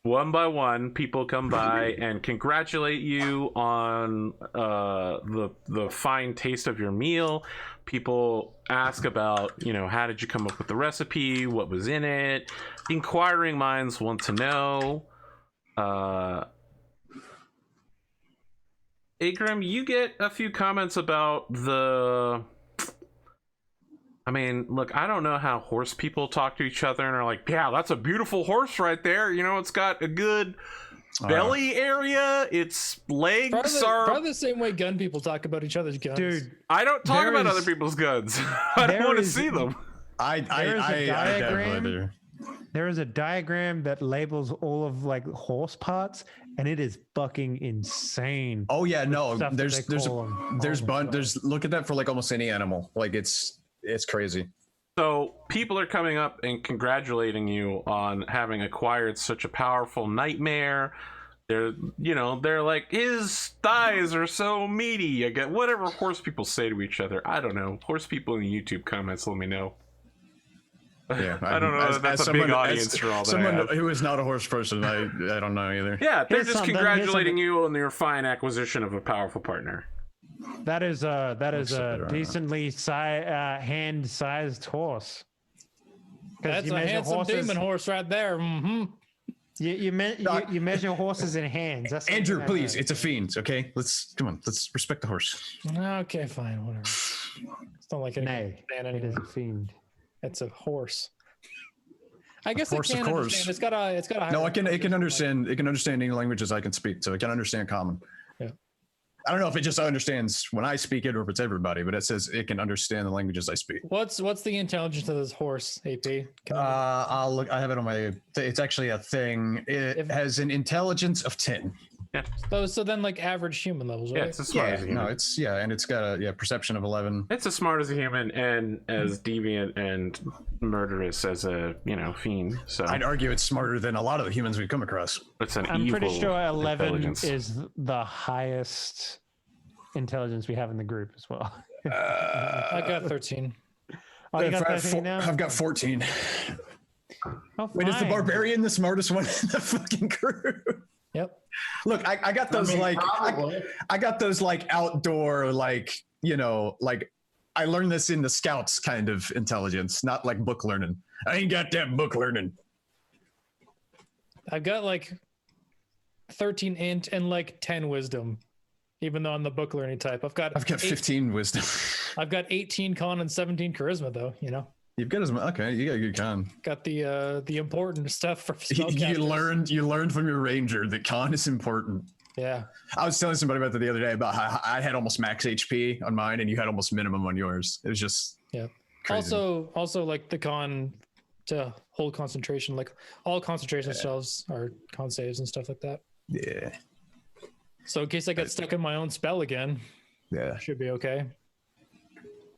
One by one, people come by and congratulate you on the fine taste of your meal. People ask about, how did you come up with the recipe? What was in it? Inquiring minds want to know. Agrim, you get a few comments about look, I don't know how horse people talk to each other and are like, yeah, that's a beautiful horse right there. It's got a good belly area. Its legs are... Probably the same way gun people talk about each other's guns. Dude, I don't talk about other people's guns. I don't want to see them. I definitely do. There is a diagram that labels all of horse parts, and it is fucking insane. Oh yeah, no, there's bunch. Look at that for almost any animal. It's crazy. So people are coming up and congratulating you on having acquired such a powerful nightmare. They're like, his thighs are so meaty. I get whatever horse people say to each other. I don't know. Horse people in the YouTube comments, let me know. Yeah, I don't know. That's a big audience for all that. Someone who is not a horse person, I don't know either. Yeah, they're just congratulating you on your fine acquisition of a powerful partner. That is a decently hand-sized horse. That's a handsome demon horse right there. Mm-hmm. You measure horses in hands. That's Andrew, please. It's a fiend. Okay, let's respect the horse. Okay, fine, whatever. It's not like it is a fiend. It's a horse. I guess horse, it can understand. It's got a. No, it can understand. It can understand any languages I can speak, so it can understand common. Yeah. I don't know if it just understands when I speak it or if it's everybody, but it says it can understand the languages I speak. What's the intelligence of this horse, AP? I'll look. I have it on my. It's actually a thing. It has an intelligence of 10. Yeah. So then average human levels, right? Yeah, it's as smart as a human. No, and it's got a perception of 11. It's as smart as a human and as deviant and murderous as a fiend. So I'd argue it's smarter than a lot of the humans we've come across. It's an I'm pretty sure 11 is the highest intelligence we have in the group as well. I got 13. Oh, you got 13 now? I've got 14. Oh, Wait, is the fine. barbarian the smartest one in the fucking crew? Yep. Look, I got those I got those like outdoor like like I learned this in the scouts kind of intelligence, not like book learning. I ain't got that book learning. I've got like 13 int and like 10 wisdom, even though I'm the book learning type. I've got 15 wisdom. I've got 18 con and 17 charisma though. You've got okay. You got a good con. Got the important stuff for spellcasters. You learned from your ranger that con is important. Yeah. I was telling somebody about that the other day about how I had almost max HP on mine and you had almost minimum on yours. It was just crazy. Also like the con to hold concentration, like all concentration spells are con saves and stuff like that. Yeah. So in case I get stuck in my own spell again, should be okay.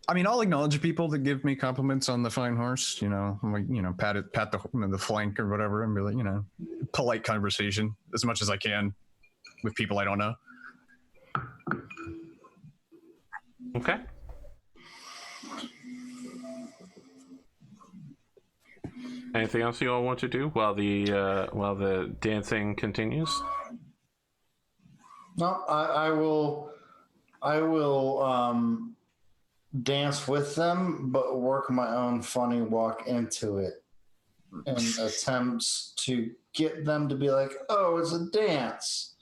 I mean, I'll acknowledge people that give me compliments on the fine horse. Like pat the flank or whatever, and be like, polite conversation as much as I can with people I don't know. Okay. Anything else you all want to do while the dancing continues? No, I will dance with them, but work my own funny walk into it in attempts to get them to be like, oh, it's a dance.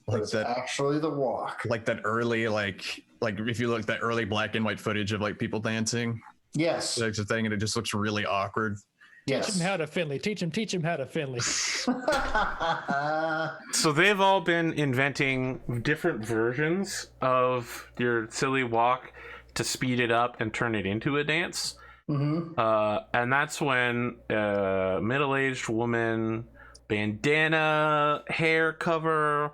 Like it's actually the walk. Like that early, like if you look at that early black and white footage of like people dancing. Yes. That's the thing, and it just looks really awkward. Teach him how to Finley. Teach him how to Finley. So they've all been inventing different versions of your silly walk to speed it up and turn it into a dance. Mm-hmm. And that's when a middle-aged woman, bandana, hair cover,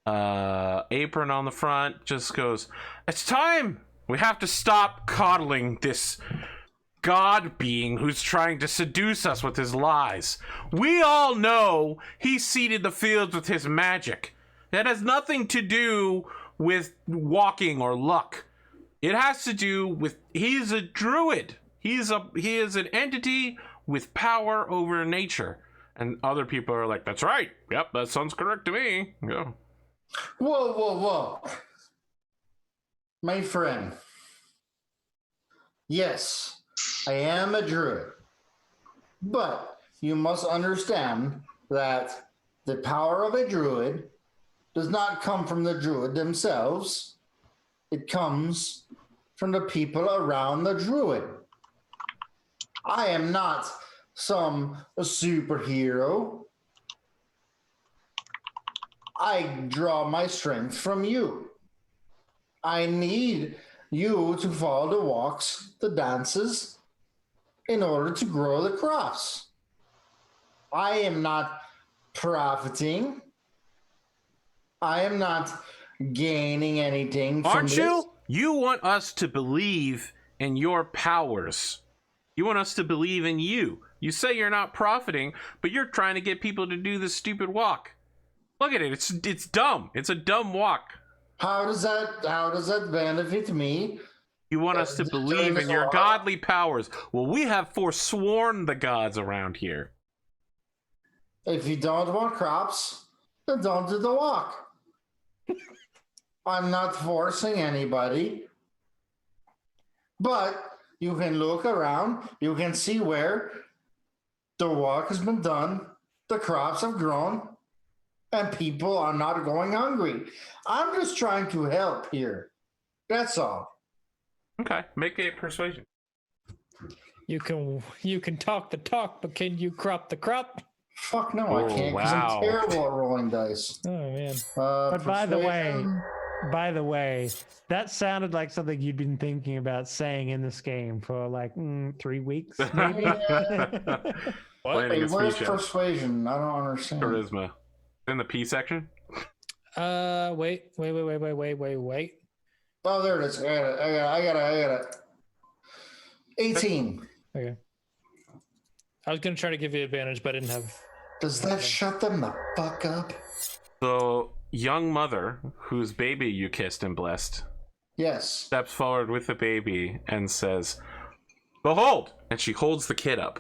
apron on the front, just goes, "It's time! We have to stop coddling this god being who's trying to seduce us with his lies. We all know he seeded the fields with his magic. That has nothing to do with walking or luck. It has to do with he's a druid. He is an entity with power over nature." And other people are like, "That's right. Yep, that sounds correct to me." Go. Whoa. My friend. Yes, I am a druid. But you must understand that the power of a druid does not come from the druid themselves. It comes from the people around the druid. I am not some superhero. I draw my strength from you. I need you to follow the walks, the dances, in order to grow the crops. I am not profiting. I am not gaining anything from this. Aren't you? You want us to believe in your powers. You want us to believe in you. You say you're not profiting, but you're trying to get people to do this stupid walk. Look at it. It's dumb. It's a dumb walk. How does that benefit me? You want us to believe in your godly powers. Well, we have forsworn the gods around here. If you don't want crops, then don't do the walk. I'm not forcing anybody. But you can look around. You can see where the walk has been done. The crops have grown. And people are not going hungry. I'm just trying to help here. That's all. Okay, make a persuasion. You can talk the talk, but can you crop the crop? Fuck no, I can't because I'm terrible at rolling dice. Oh man. But by the way, that sounded like something you'd been thinking about saying in this game for like 3 weeks, maybe. Wait, where's persuasion? I don't understand. Charisma. In the P section? Wait. Oh, there it is. I got it. 18. Okay. I was gonna try to give you advantage, but I didn't have. Does that shut them the fuck up? The young mother, whose baby you kissed and blessed, Yes. steps forward with the baby and says, "Behold!" And she holds the kid up.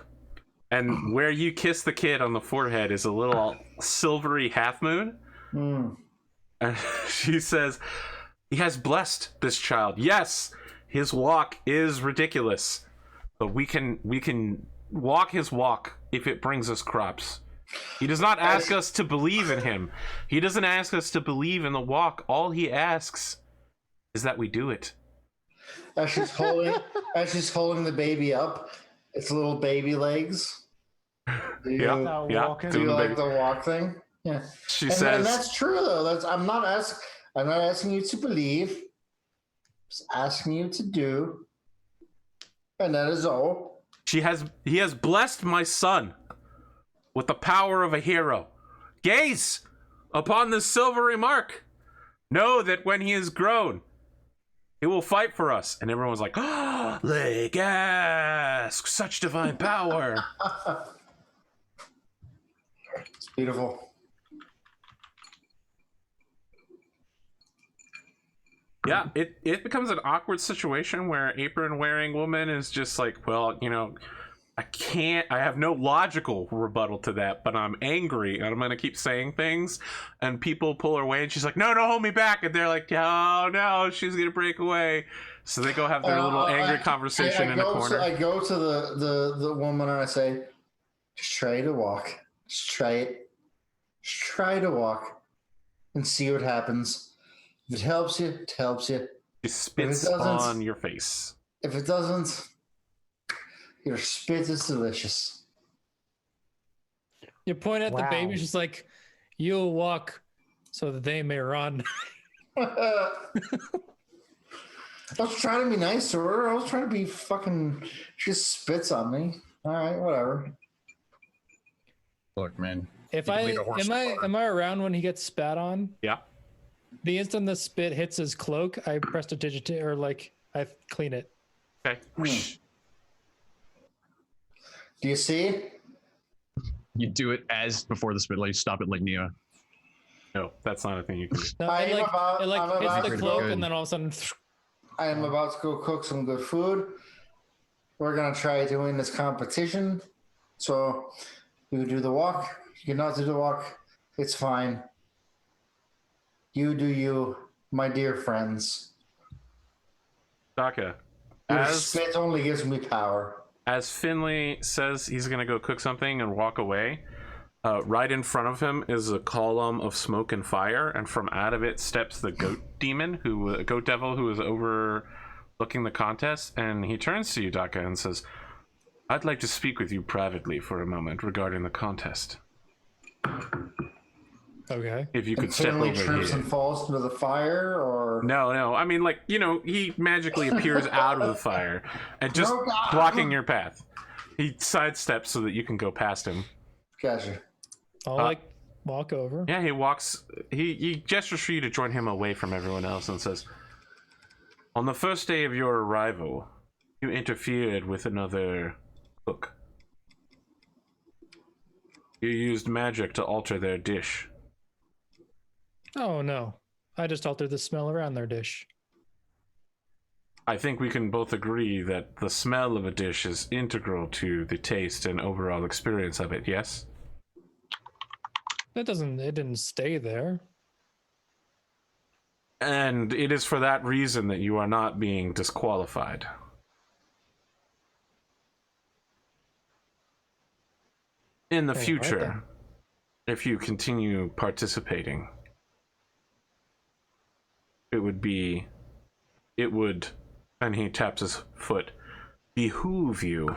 And where you kiss the kid on the forehead is a little silvery half moon. Mm. And she says, he has blessed this child. Yes, his walk is ridiculous, but we can walk his walk if it brings us crops. He does not ask us to believe in him. He doesn't ask us to believe in the walk. All he asks is that we do it. As she's holding the baby up, its little baby legs. Do you, Yeah. do you like the walk thing? Yeah. She And says, that's true though. I'm not asking you to believe. I'm just asking you to do. And that is all. he has blessed my son with the power of a hero. Gaze upon this silvery mark. Know that when he is grown, he will fight for us. And everyone was like, oh, Legask, such divine power. It's beautiful. Yeah, it becomes an awkward situation where apron wearing woman is just like, well, I have no logical rebuttal to that, but I'm angry and I'm gonna keep saying things, and people pull her away and she's like, no, hold me back, and they're like, oh no, she's gonna break away. So they go have their little angry conversation in the corner. I go to the woman and I say, just try to walk. Just try it. Just try to walk and see what happens. If it helps you, it helps you. She spits on your face. If it doesn't, your spit is delicious. You point at the baby, she's like, you'll walk so that they may run. I was trying to be nice to her. I was trying to be fucking. She just spits on me. All right, whatever. Look, man. Am I around when he gets spat on? Yeah. The instant the spit hits his cloak, I prestidigitate or I clean it. Okay. Do you see? You do it as before the spit, like stop it like Neo. No, that's not a thing you can do. No, I'm it about hits the to cloak go. and then all of a sudden. I am about to go cook some good food. We're gonna try doing this competition. So you do the walk. You cannot do the walk. It's fine. You do you, my dear friends. Daka, Your spit only gives me power. as Finley says he's gonna go cook something and walk away, right in front of him is a column of smoke and fire, and from out of it steps the goat devil who is overlooking the contest, and he turns to you, Daka, and says, I'd like to speak with you privately for a moment regarding the contest. Okay. If you could And step Finley over trips here. and falls into the fire, or No. I mean, he magically appears out of the fire and just Oh, God. blocking your path. He sidesteps so that you can go past him. Gotcha. I'll walk over. Yeah, he walks. He gestures for you to join him away from everyone else and says, on the first day of your arrival, you interfered with another cook. You used magic to alter their dish. Oh no. I just altered the smell around their dish. I think we can both agree that the smell of a dish is integral to the taste and overall experience of it, yes? It didn't stay there. And it is for that reason that you are not being disqualified. In the Okay, future, right then. if you continue participating, it would, and he taps his foot, behoove you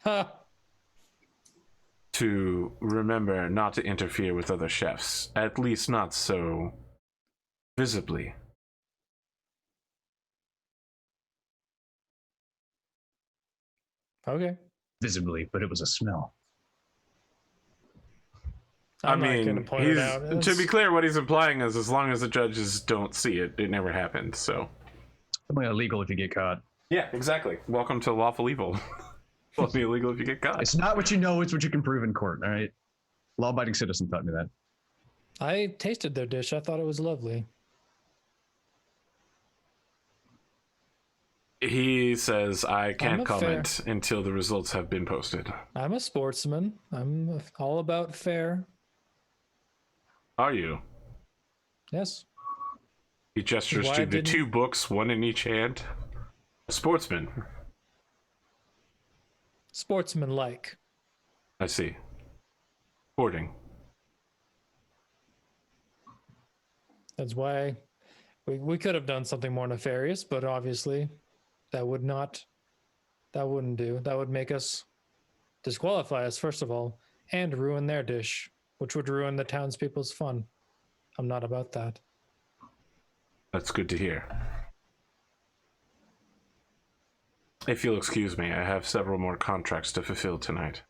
Ha! to remember not to interfere with other chefs, at least not so visibly. Okay. Visibly, but it was a smell. I'm not gonna point it out. To be clear, what he's implying is as long as the judges don't see it, it never happened, so. Something illegal if you get caught. Yeah, exactly. Welcome to lawful evil. Will be illegal if you get caught. It's not what you know, it's what you can prove in court, all right? Law-abiding citizen taught me that. I tasted their dish. I thought it was lovely. He he says, I can't I'm a comment until the results have been posted. I'm a sportsman. I'm all about fair. Are you? Yes. He gestures Why to the didn't- 2 books, one in each hand. A sportsman. Sportsman-like. I see. Sporting. That's why we could have done something more nefarious, but obviously that wouldn't do. That would make us disqualify us, first of all, and ruin their dish, which would ruin the townspeople's fun. I'm not about that. That's good to hear. If you'll excuse me, I have several more contracts to fulfill tonight.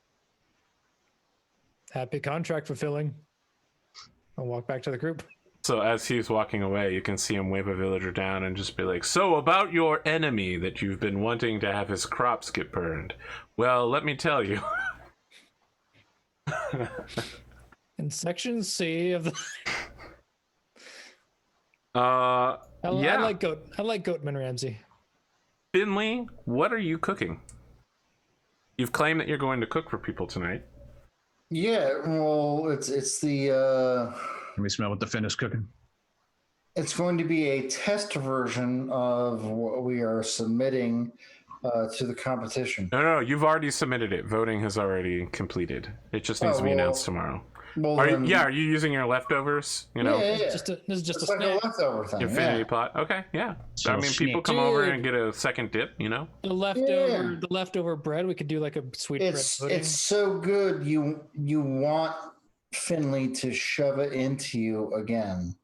Happy contract fulfilling. I'll walk back to the group. So as he's walking away, you can see him wave a villager down and just be like, so about your enemy that you've been wanting to have his crops get burned. Well, let me tell you. In section C of the Yeah. I like Goatman Ramsey. Finley, what are you cooking? You've claimed that you're going to cook for people tonight. Yeah, well, it's the Let me smell what the Finn is cooking. it's going to be a test version of what we are submitting to the competition. No, you've already submitted it. Voting has already completed. It just needs to be announced tomorrow. Well, Are then, you using your leftovers? You know, yeah. This is just It's a like a snack. leftover thing. infinity Yeah. pot. Okay, yeah. So I mean, people snack. come over Dude. and get a second dip. You know. The leftover bread. We could do like a sweet It's bread pudding. it's so good. You want Finley to shove it into you again.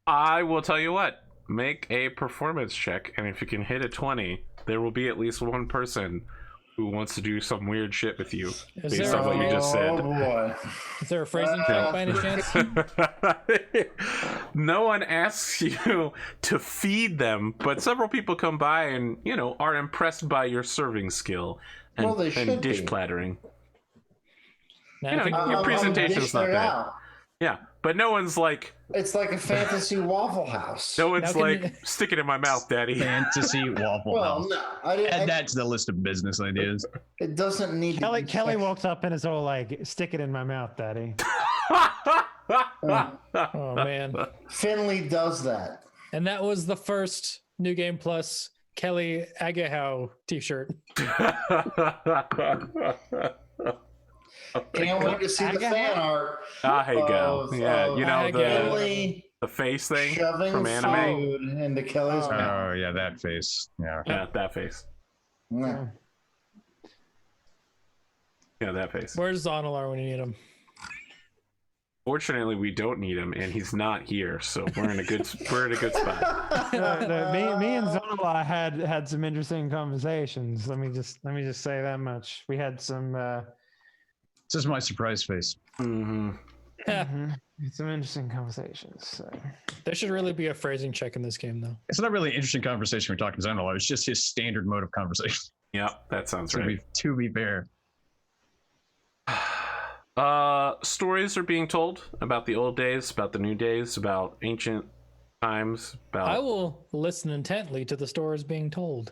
I will tell you what. Make a performance check, and if you can hit a 20, there will be at least one person who wants to do some weird shit with you Is based there on a- what you just said. Oh boy. Is there a phrasing check by any chance? No one asks you to feed them, but several people come by and, you know, are impressed by your serving skill and, Well, they should dish be. plattering. Now, You know, if you- your presentation's dish not that bad. out. Yeah, but no one's like, It's like a fantasy Waffle House. no one's Now can like, you- stick it in my mouth, daddy. Fantasy Waffle Well, House. no, I didn't. Add that to the list of business ideas. It doesn't need Kelly to be Kelly sex- walks up and is all like, "Stick it in my mouth, Daddy." oh man. Finley does that. And that was the first New Game Plus Kelly Agahow t-shirt. Can't wait to see the fan art. Hey go. Of- Yeah, of you know, Finley the face thing shoving from anime. food into Kelly's mouth. Oh yeah, that face. Yeah. Yeah, that face. Yeah. Yeah, that face. Where's Zonalar when you need him? Fortunately, we don't need him, and he's not here, so we're in a good spot. Me and Zola had some interesting conversations. Let me just say that much. We had some This is my surprise face. Mm-hmm. some interesting conversations. So. There should really be a phrasing check in this game, though. It's not really an interesting conversation we're talking to Zonal. It's just his standard mode of conversation. Yeah, that sounds To right. be fair. Stories are being told about the old days, about the new days, about ancient times. About I will listen intently to the stories being told.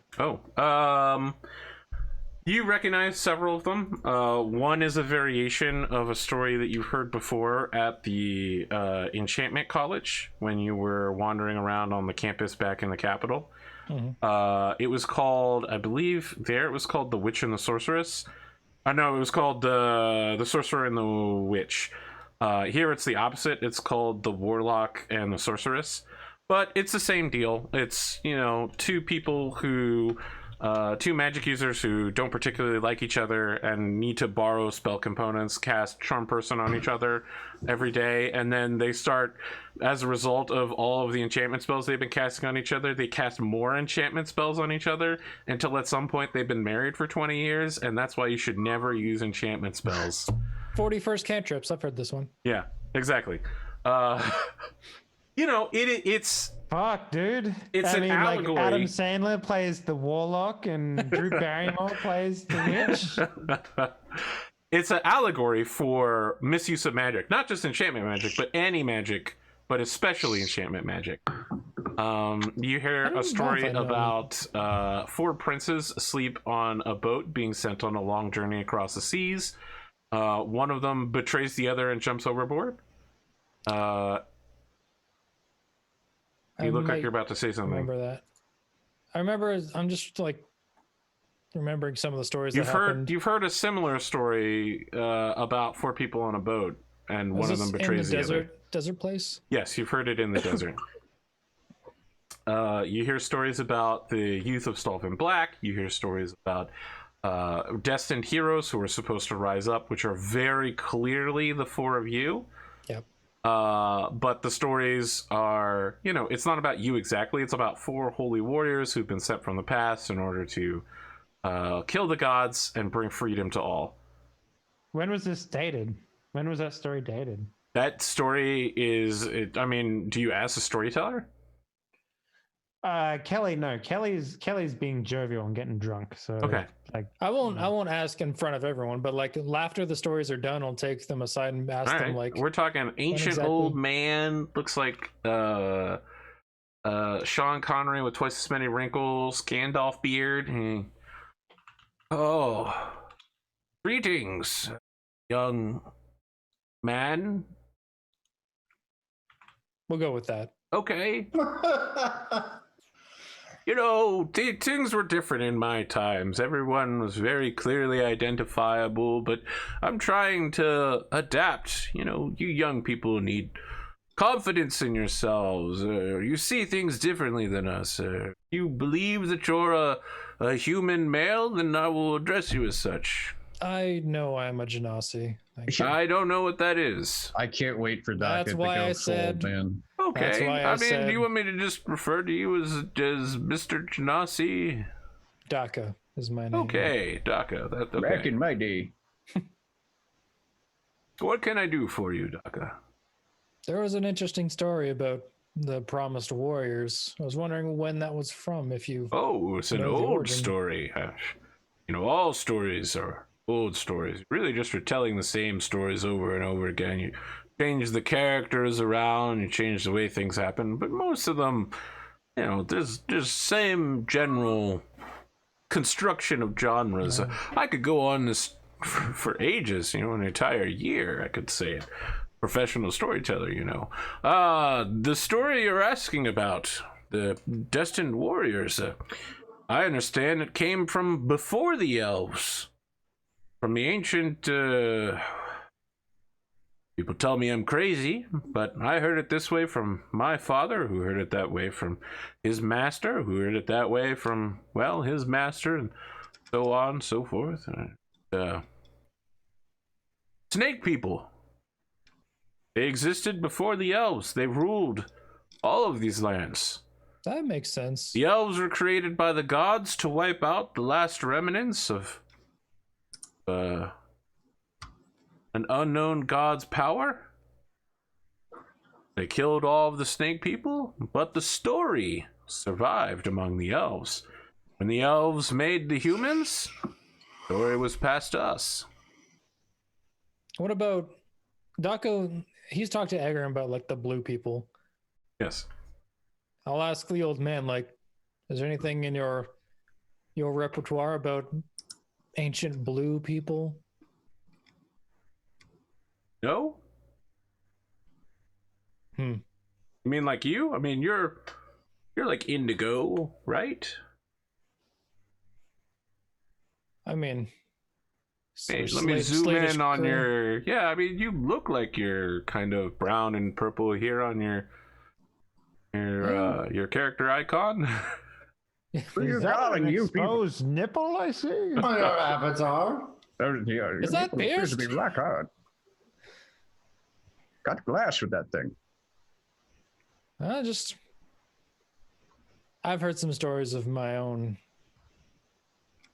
You recognize several of them. One is a variation of a story that you've heard before at the Enchantment College when you were wandering around on the campus back in the capital. Mhm. It was called, I believe, it was called The Witch and the Sorceress. No, it was called The Sorcerer and the Witch. Here it's the opposite. It's called The Warlock and the Sorceress. But it's the same deal. It's, you know, two magic users who don't particularly like each other and need to borrow spell components, cast Charm Person on each other every day, and then they start, as a result of all of the enchantment spells they've been casting on each other, they cast more enchantment spells on each other until at some point they've been married for 20 years, and that's why you should never use enchantment spells. 41st cantrips. I've heard this one. Yeah, exactly. You know, it's Fuck, dude. It's an allegory. Like Adam Sandler plays the Warlock and Drew Barrymore plays the Witch. It's an allegory for misuse of magic, not just enchantment magic, but any magic, but especially enchantment magic. You hear I don't a story know if I know. about 4 princes asleep on a boat being sent on a long journey across the seas. One of them betrays the other and jumps overboard. You look like you're about to say something. Remember that? I remember. I'm just like remembering some of the stories You've that heard happened. you've heard a similar story about 4 people on a boat, and Was one of this them betrays in the the other. desert place. Yes, you've heard it in the desert. You hear stories about the youth of Stolfin Black. You hear stories about destined heroes who are supposed to rise up, which are very clearly the 4 of you. Yep. But the stories are, it's not about you exactly. It's about 4 holy warriors who've been sent from the past in order to kill the gods and bring freedom to all. When was this dated? When was that story dated? That story is, do you ask the storyteller? Kelly, no. Kelly's being jovial and getting drunk. So Okay. like I won't ask in front of everyone, but like after the stories are done, I'll take them aside and ask All them right. like We're talking ancient exactly? old man, looks like Sean Connery with twice as many wrinkles, Gandalf beard. Oh, greetings, young man. we'll go with that. Okay. Things were different in my times. Everyone was very clearly identifiable, but I'm trying to adapt. You young people need confidence in yourselves. You see things differently than us. You believe that you're a human male, then I will address you as such. I know I'm a genasi. I don't know what that is. I can't wait for Doc That's to why go I full, said- man. That's Okay. why I said- do you want me to just refer to you as Mr. Genasi? Daka is my name. Okay, Daka. Okay. Back in my day. What can I do for you, Daka? There was an interesting story about the promised warriors. I was wondering when that was from. If you Oh, it's an know the old origin. story. All stories are old stories. Really just retelling the same stories over and over again. You change the characters around, you change the way things happen, but most of them, there's same general construction of genres. I could go on this for ages, an entire year, I could say it. Professional storyteller, the story you're asking about, the destined warriors, I understand it came from before the elves, from the ancient people tell me I'm crazy, but I heard it this way from my father, who heard it that way from his master, who heard it that way from, his master, and so on and so forth. Snake people. They existed before the elves. They ruled all of these lands. that makes sense. The elves were created by the gods to wipe out the last remnants of an unknown god's power. They killed all of the snake people, but the story survived among the elves. When the elves made the humans, the story was passed to us. What about Dako? He's talked to Egerin about like the blue people. Yes. I'll ask the old man, like, is there anything in your repertoire about ancient blue people? No? You mean like you? I mean, you're like indigo, right? I mean, Hey, let me zoom in on your... Yeah, I mean, you look like you're kind of brown and purple here on your character icon. is that an exposed nipple I see? On your avatar. Is that pierced? Black hard. Got glass with that thing. I've heard some stories of my own,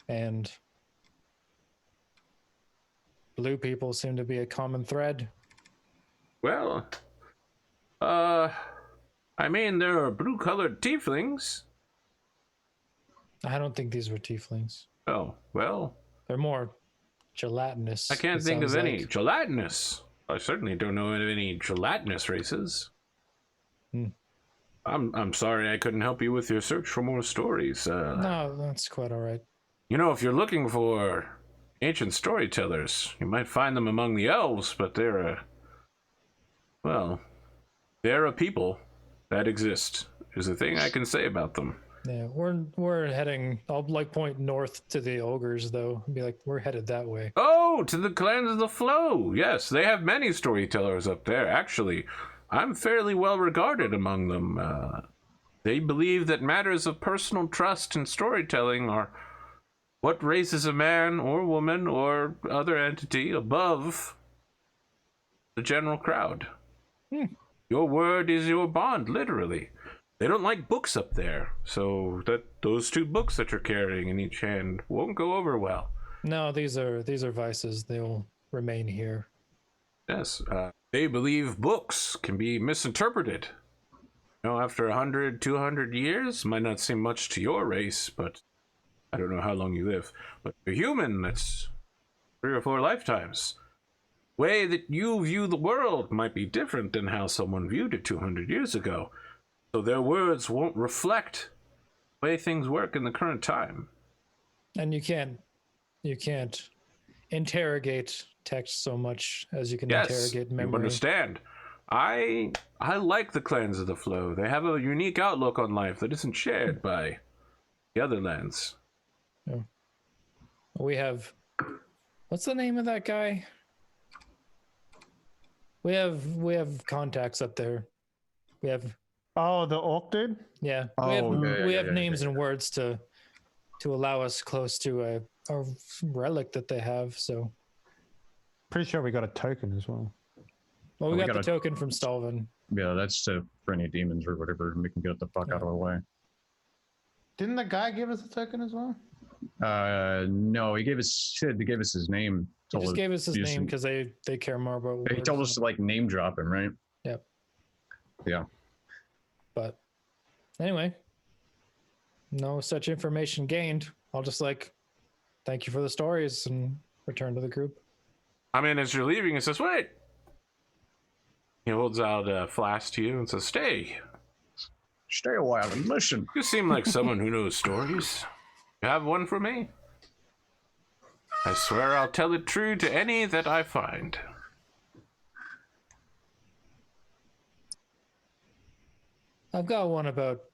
and blue people seem to be a common thread. Well, I mean, there are blue-colored tieflings. I don't think these were tieflings. Oh, well, They're more gelatinous. I can't it think of sounds any. like. Gelatinous. I certainly don't know of any gelatinous races. I'm sorry I couldn't help you with your search for more stories. No, that's quite all right. You know, if you're looking for ancient storytellers, you might find them among the elves, but they're a people that exist, is the thing I can say about them. Yeah, we're heading. I'll like point north to the ogres though. Be like, we're headed that way. Oh, to the clans of the flow. Yes, they have many storytellers up there. Actually, I'm fairly well regarded among them. They believe that matters of personal trust and storytelling are what raises a man or woman or other entity above the general crowd. Your word is your bond, literally. They don't like books up there, so that those 2 books that you're carrying in each hand won't go over well. No, these are vices. They'll remain here. Yes, they believe books can be misinterpreted. You know, after 100, 200 years, might not seem much to your race, but I don't know how long you live. But a human, that's 3 or 4 lifetimes. Way that you view the world might be different than how someone viewed it 200 years ago. So their words won't reflect the way things work in the current time. And you can't interrogate text so much as you can interrogate memory. You understand. I like the clans of the flow. They have a unique outlook on life that isn't shared by the other lands. Yeah. We have, what's the name of that guy? We have contacts up there. We have. Oh, the orc dude? Yeah. Oh, we have names and words to allow us close to a relic that they have. So. Pretty sure we got a token as well. Well, we got the token from Stalvin. Yeah, that's for any demons or whatever. We can get the fuck out of our way. Didn't the guy give us a token as well? No, he gave us his name. He just gave us his name because they care more about words. He told us to like name drop him, right? Yep. Yeah. But anyway, no such information gained. I'll just like thank you for the stories and return to the group. I mean, as you're leaving, he says, "Wait." He holds out a flask to you and says, "Stay a while and listen. You seem like someone who knows stories. You have one for me? I swear I'll tell it true to any that I find." I've got one about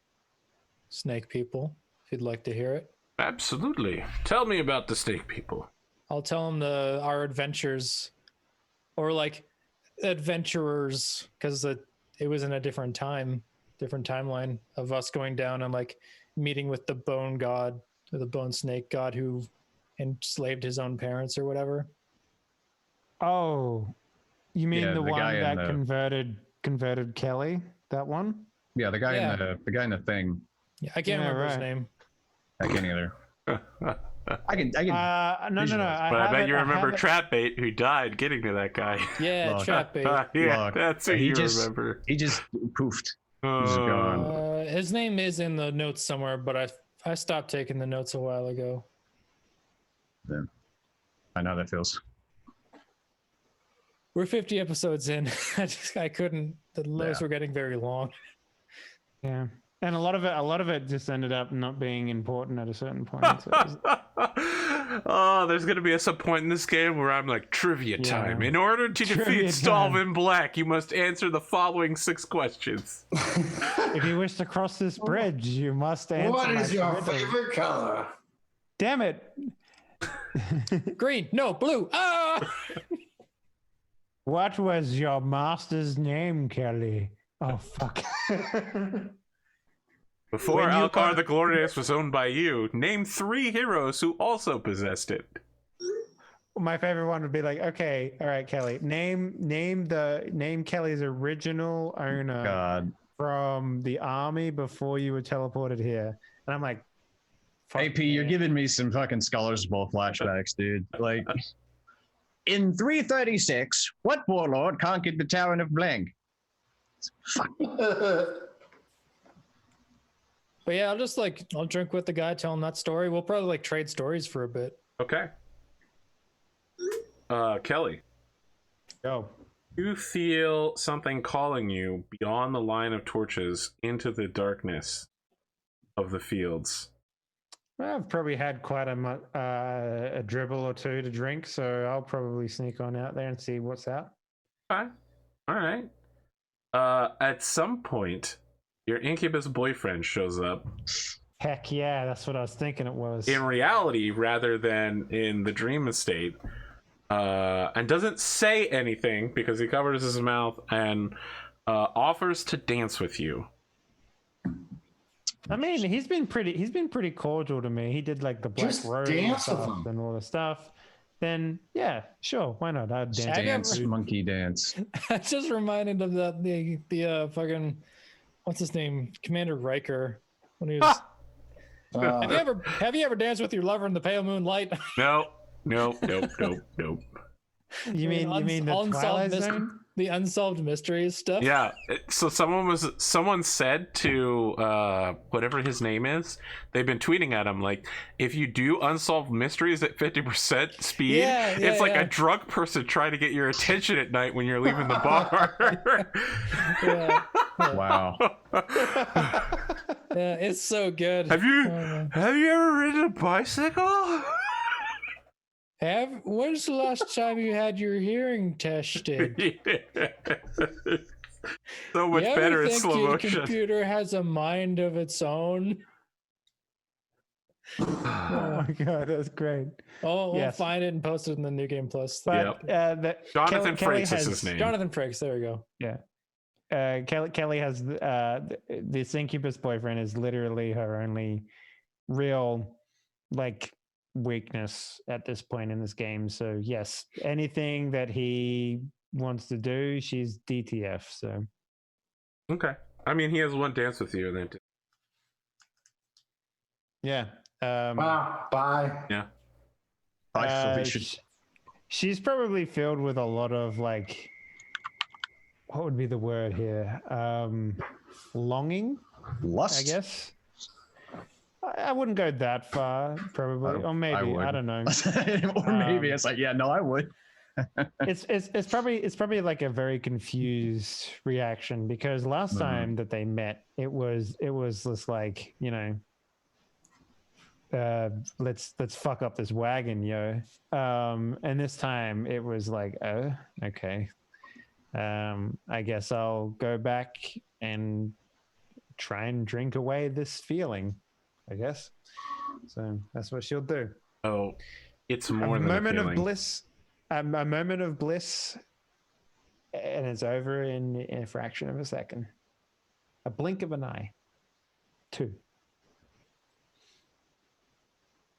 snake people, if you'd like to hear it. Absolutely. Tell me about the snake people. I'll tell them our adventures, or like adventurers, because it was in a different timeline of us going down and like meeting with the bone god, or the bone snake god who enslaved his own parents or whatever. Oh, you mean the one guy that converted Kelly? That one? Yeah, the guy in the thing. Yeah, I can't remember his name. I can't either. I can. No. But I bet you remember Trapbait, who died getting to that guy. Yeah, Trapbait. Yeah, that's who you remember. He just poofed. He's gone. His name is in the notes somewhere, but I stopped taking the notes a while ago. Yeah. I know how that feels. We're 50 episodes in. I couldn't. The notes were getting very long. Yeah, and a lot of it just ended up not being important at a certain point. So oh, there's gonna be some point in this game where I'm like, trivia time. In order to defeat Stalvin Black, you must answer the following 6 questions. If you wish to cross this bridge, you must answer. What is your favorite color? Damn it! Green, no, blue. Ah! What was your master's name, Kelly? Oh, fuck. Before Alcar the Glorious was owned by you, name 3 heroes who also possessed it. My favorite one would be like, okay, all right, Kelly, name Kelly's original owner from the army before you were teleported here. And I'm like, AP, you're giving me some fucking Scholars Bowl flashbacks, dude. Like, in 336, what warlord conquered the town of blank? Fuck. But yeah, I'll drink with the guy, tell him that story. We'll probably like trade stories for a bit. Okay. Kelly. Go. You feel something calling you beyond the line of torches into the darkness of the fields. I've probably had quite a dribble or two to drink, so I'll probably sneak on out there and see what's out. Okay. All right. At some point, your incubus boyfriend shows up. Heck yeah, that's what I was thinking it was. In reality, rather than in the dream estate. And doesn't say anything because he covers his mouth and offers to dance with you. I mean, he's been pretty cordial to me. He did like the black Just robe and dance with stuff him. and all the stuff. Then yeah, sure, why not? I'd dance. Dance, monkey dance. I just reminded of the fucking what's his name, Commander Riker, when he was. Have you ever danced with your lover in the pale moonlight? Nope. You mean the Twilight Zone? The unsolved mysteries stuff. Yeah. So someone said to whatever his name is, they've been tweeting at him like, if you do unsolved mysteries at 50% speed, it's like a drunk person trying to get your attention at night when you're leaving the bar. Wow. Yeah, it's so good. Have you ever ridden a bicycle? When's the last time you had your hearing tested? So much better in slow your motion. Computer has a mind of its own. Oh my god, that's great. Oh, we'll find it and post it in the New Game Plus. But Jonathan Frakes is his name. Jonathan Frakes, there we go. Yeah. Kelly has this incubus boyfriend is literally her only real like weakness at this point in this game. So yes, anything that he wants to do, she's DTF. So Okay. I mean, he has one dance with you, then. yeah. Wow. Bye. Yeah. She's probably filled with a lot of like, what would be the word here? Longing, Lust, I guess. I wouldn't go that far, probably, or maybe I don't know. Or maybe it's like, yeah, no, I would. It's probably like a very confused reaction because last time that they met, it was just like, you know, let's fuck up this wagon, yo. And this time it was like, oh, okay. I guess I'll go back and try and drink away this feeling, I guess. So that's what she'll do. Oh, it's more than a moment feeling. of bliss. A moment of bliss, and it's over in a fraction of a second. A blink of an eye. 2.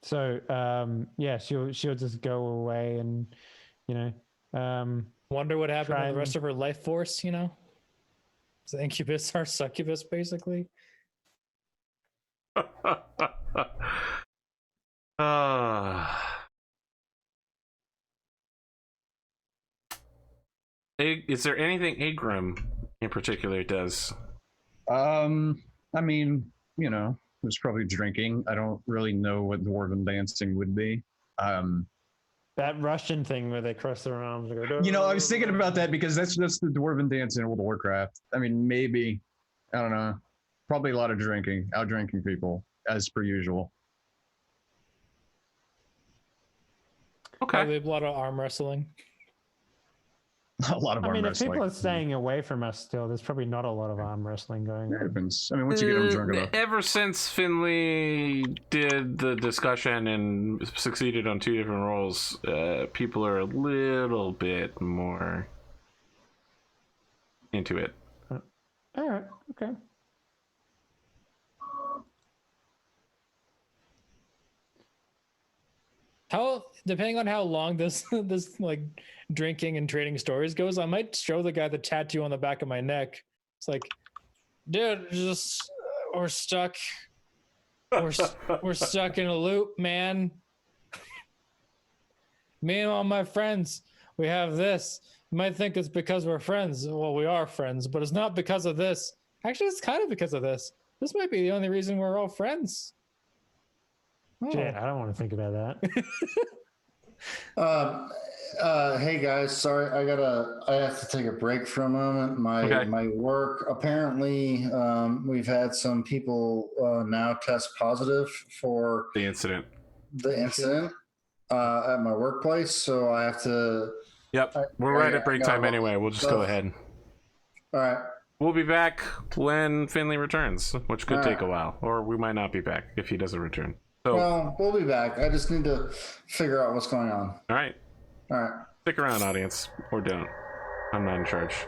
So yeah, she'll just go away and, you know, wonder what happened to the rest of her life force, you know? Is the incubus or succubus, basically? Is there anything Agrim in particular does? I mean, you know, there's probably drinking. I don't really know what dwarven dancing would be. That Russian thing where they cross their arms and go. You know, I was thinking about that because that's the dwarven dance in World of Warcraft. I mean, maybe, I don't know. Probably a lot of drinking, out drinking people as per usual. Okay. Probably a lot of arm wrestling. A lot of arm if wrestling. people are staying away from us still, there's probably not a lot of arm wrestling going It on. happens. I mean, once you get them drunk enough. Ever since Finley did the discussion and succeeded on 2 different roles, people are a little bit more into it. All right. Okay. Depending on how long this like drinking and trading stories goes, I might show the guy the tattoo on the back of my neck. It's like, dude, we're stuck. We're stuck in a loop, man. Me and all my friends, we have this. You might think it's because we're friends. Well, we are friends, but it's not because of this. Actually, it's kind of because of this. This might be the only reason we're all friends. Oh. Shit, I don't want to think about that. Hey guys, sorry, I have to take a break for a moment. My work, apparently, we've had some people now test positive for The incident at my workplace, so I have to. Yep, we're right at break time anyway. We'll just go ahead. All right. We'll be back when Finley returns, which could take a while, or we might not be back if he doesn't return. So, well, we'll be back. I just need to figure out what's going on. All right. All right. Stick around, audience, or don't. I'm not in charge.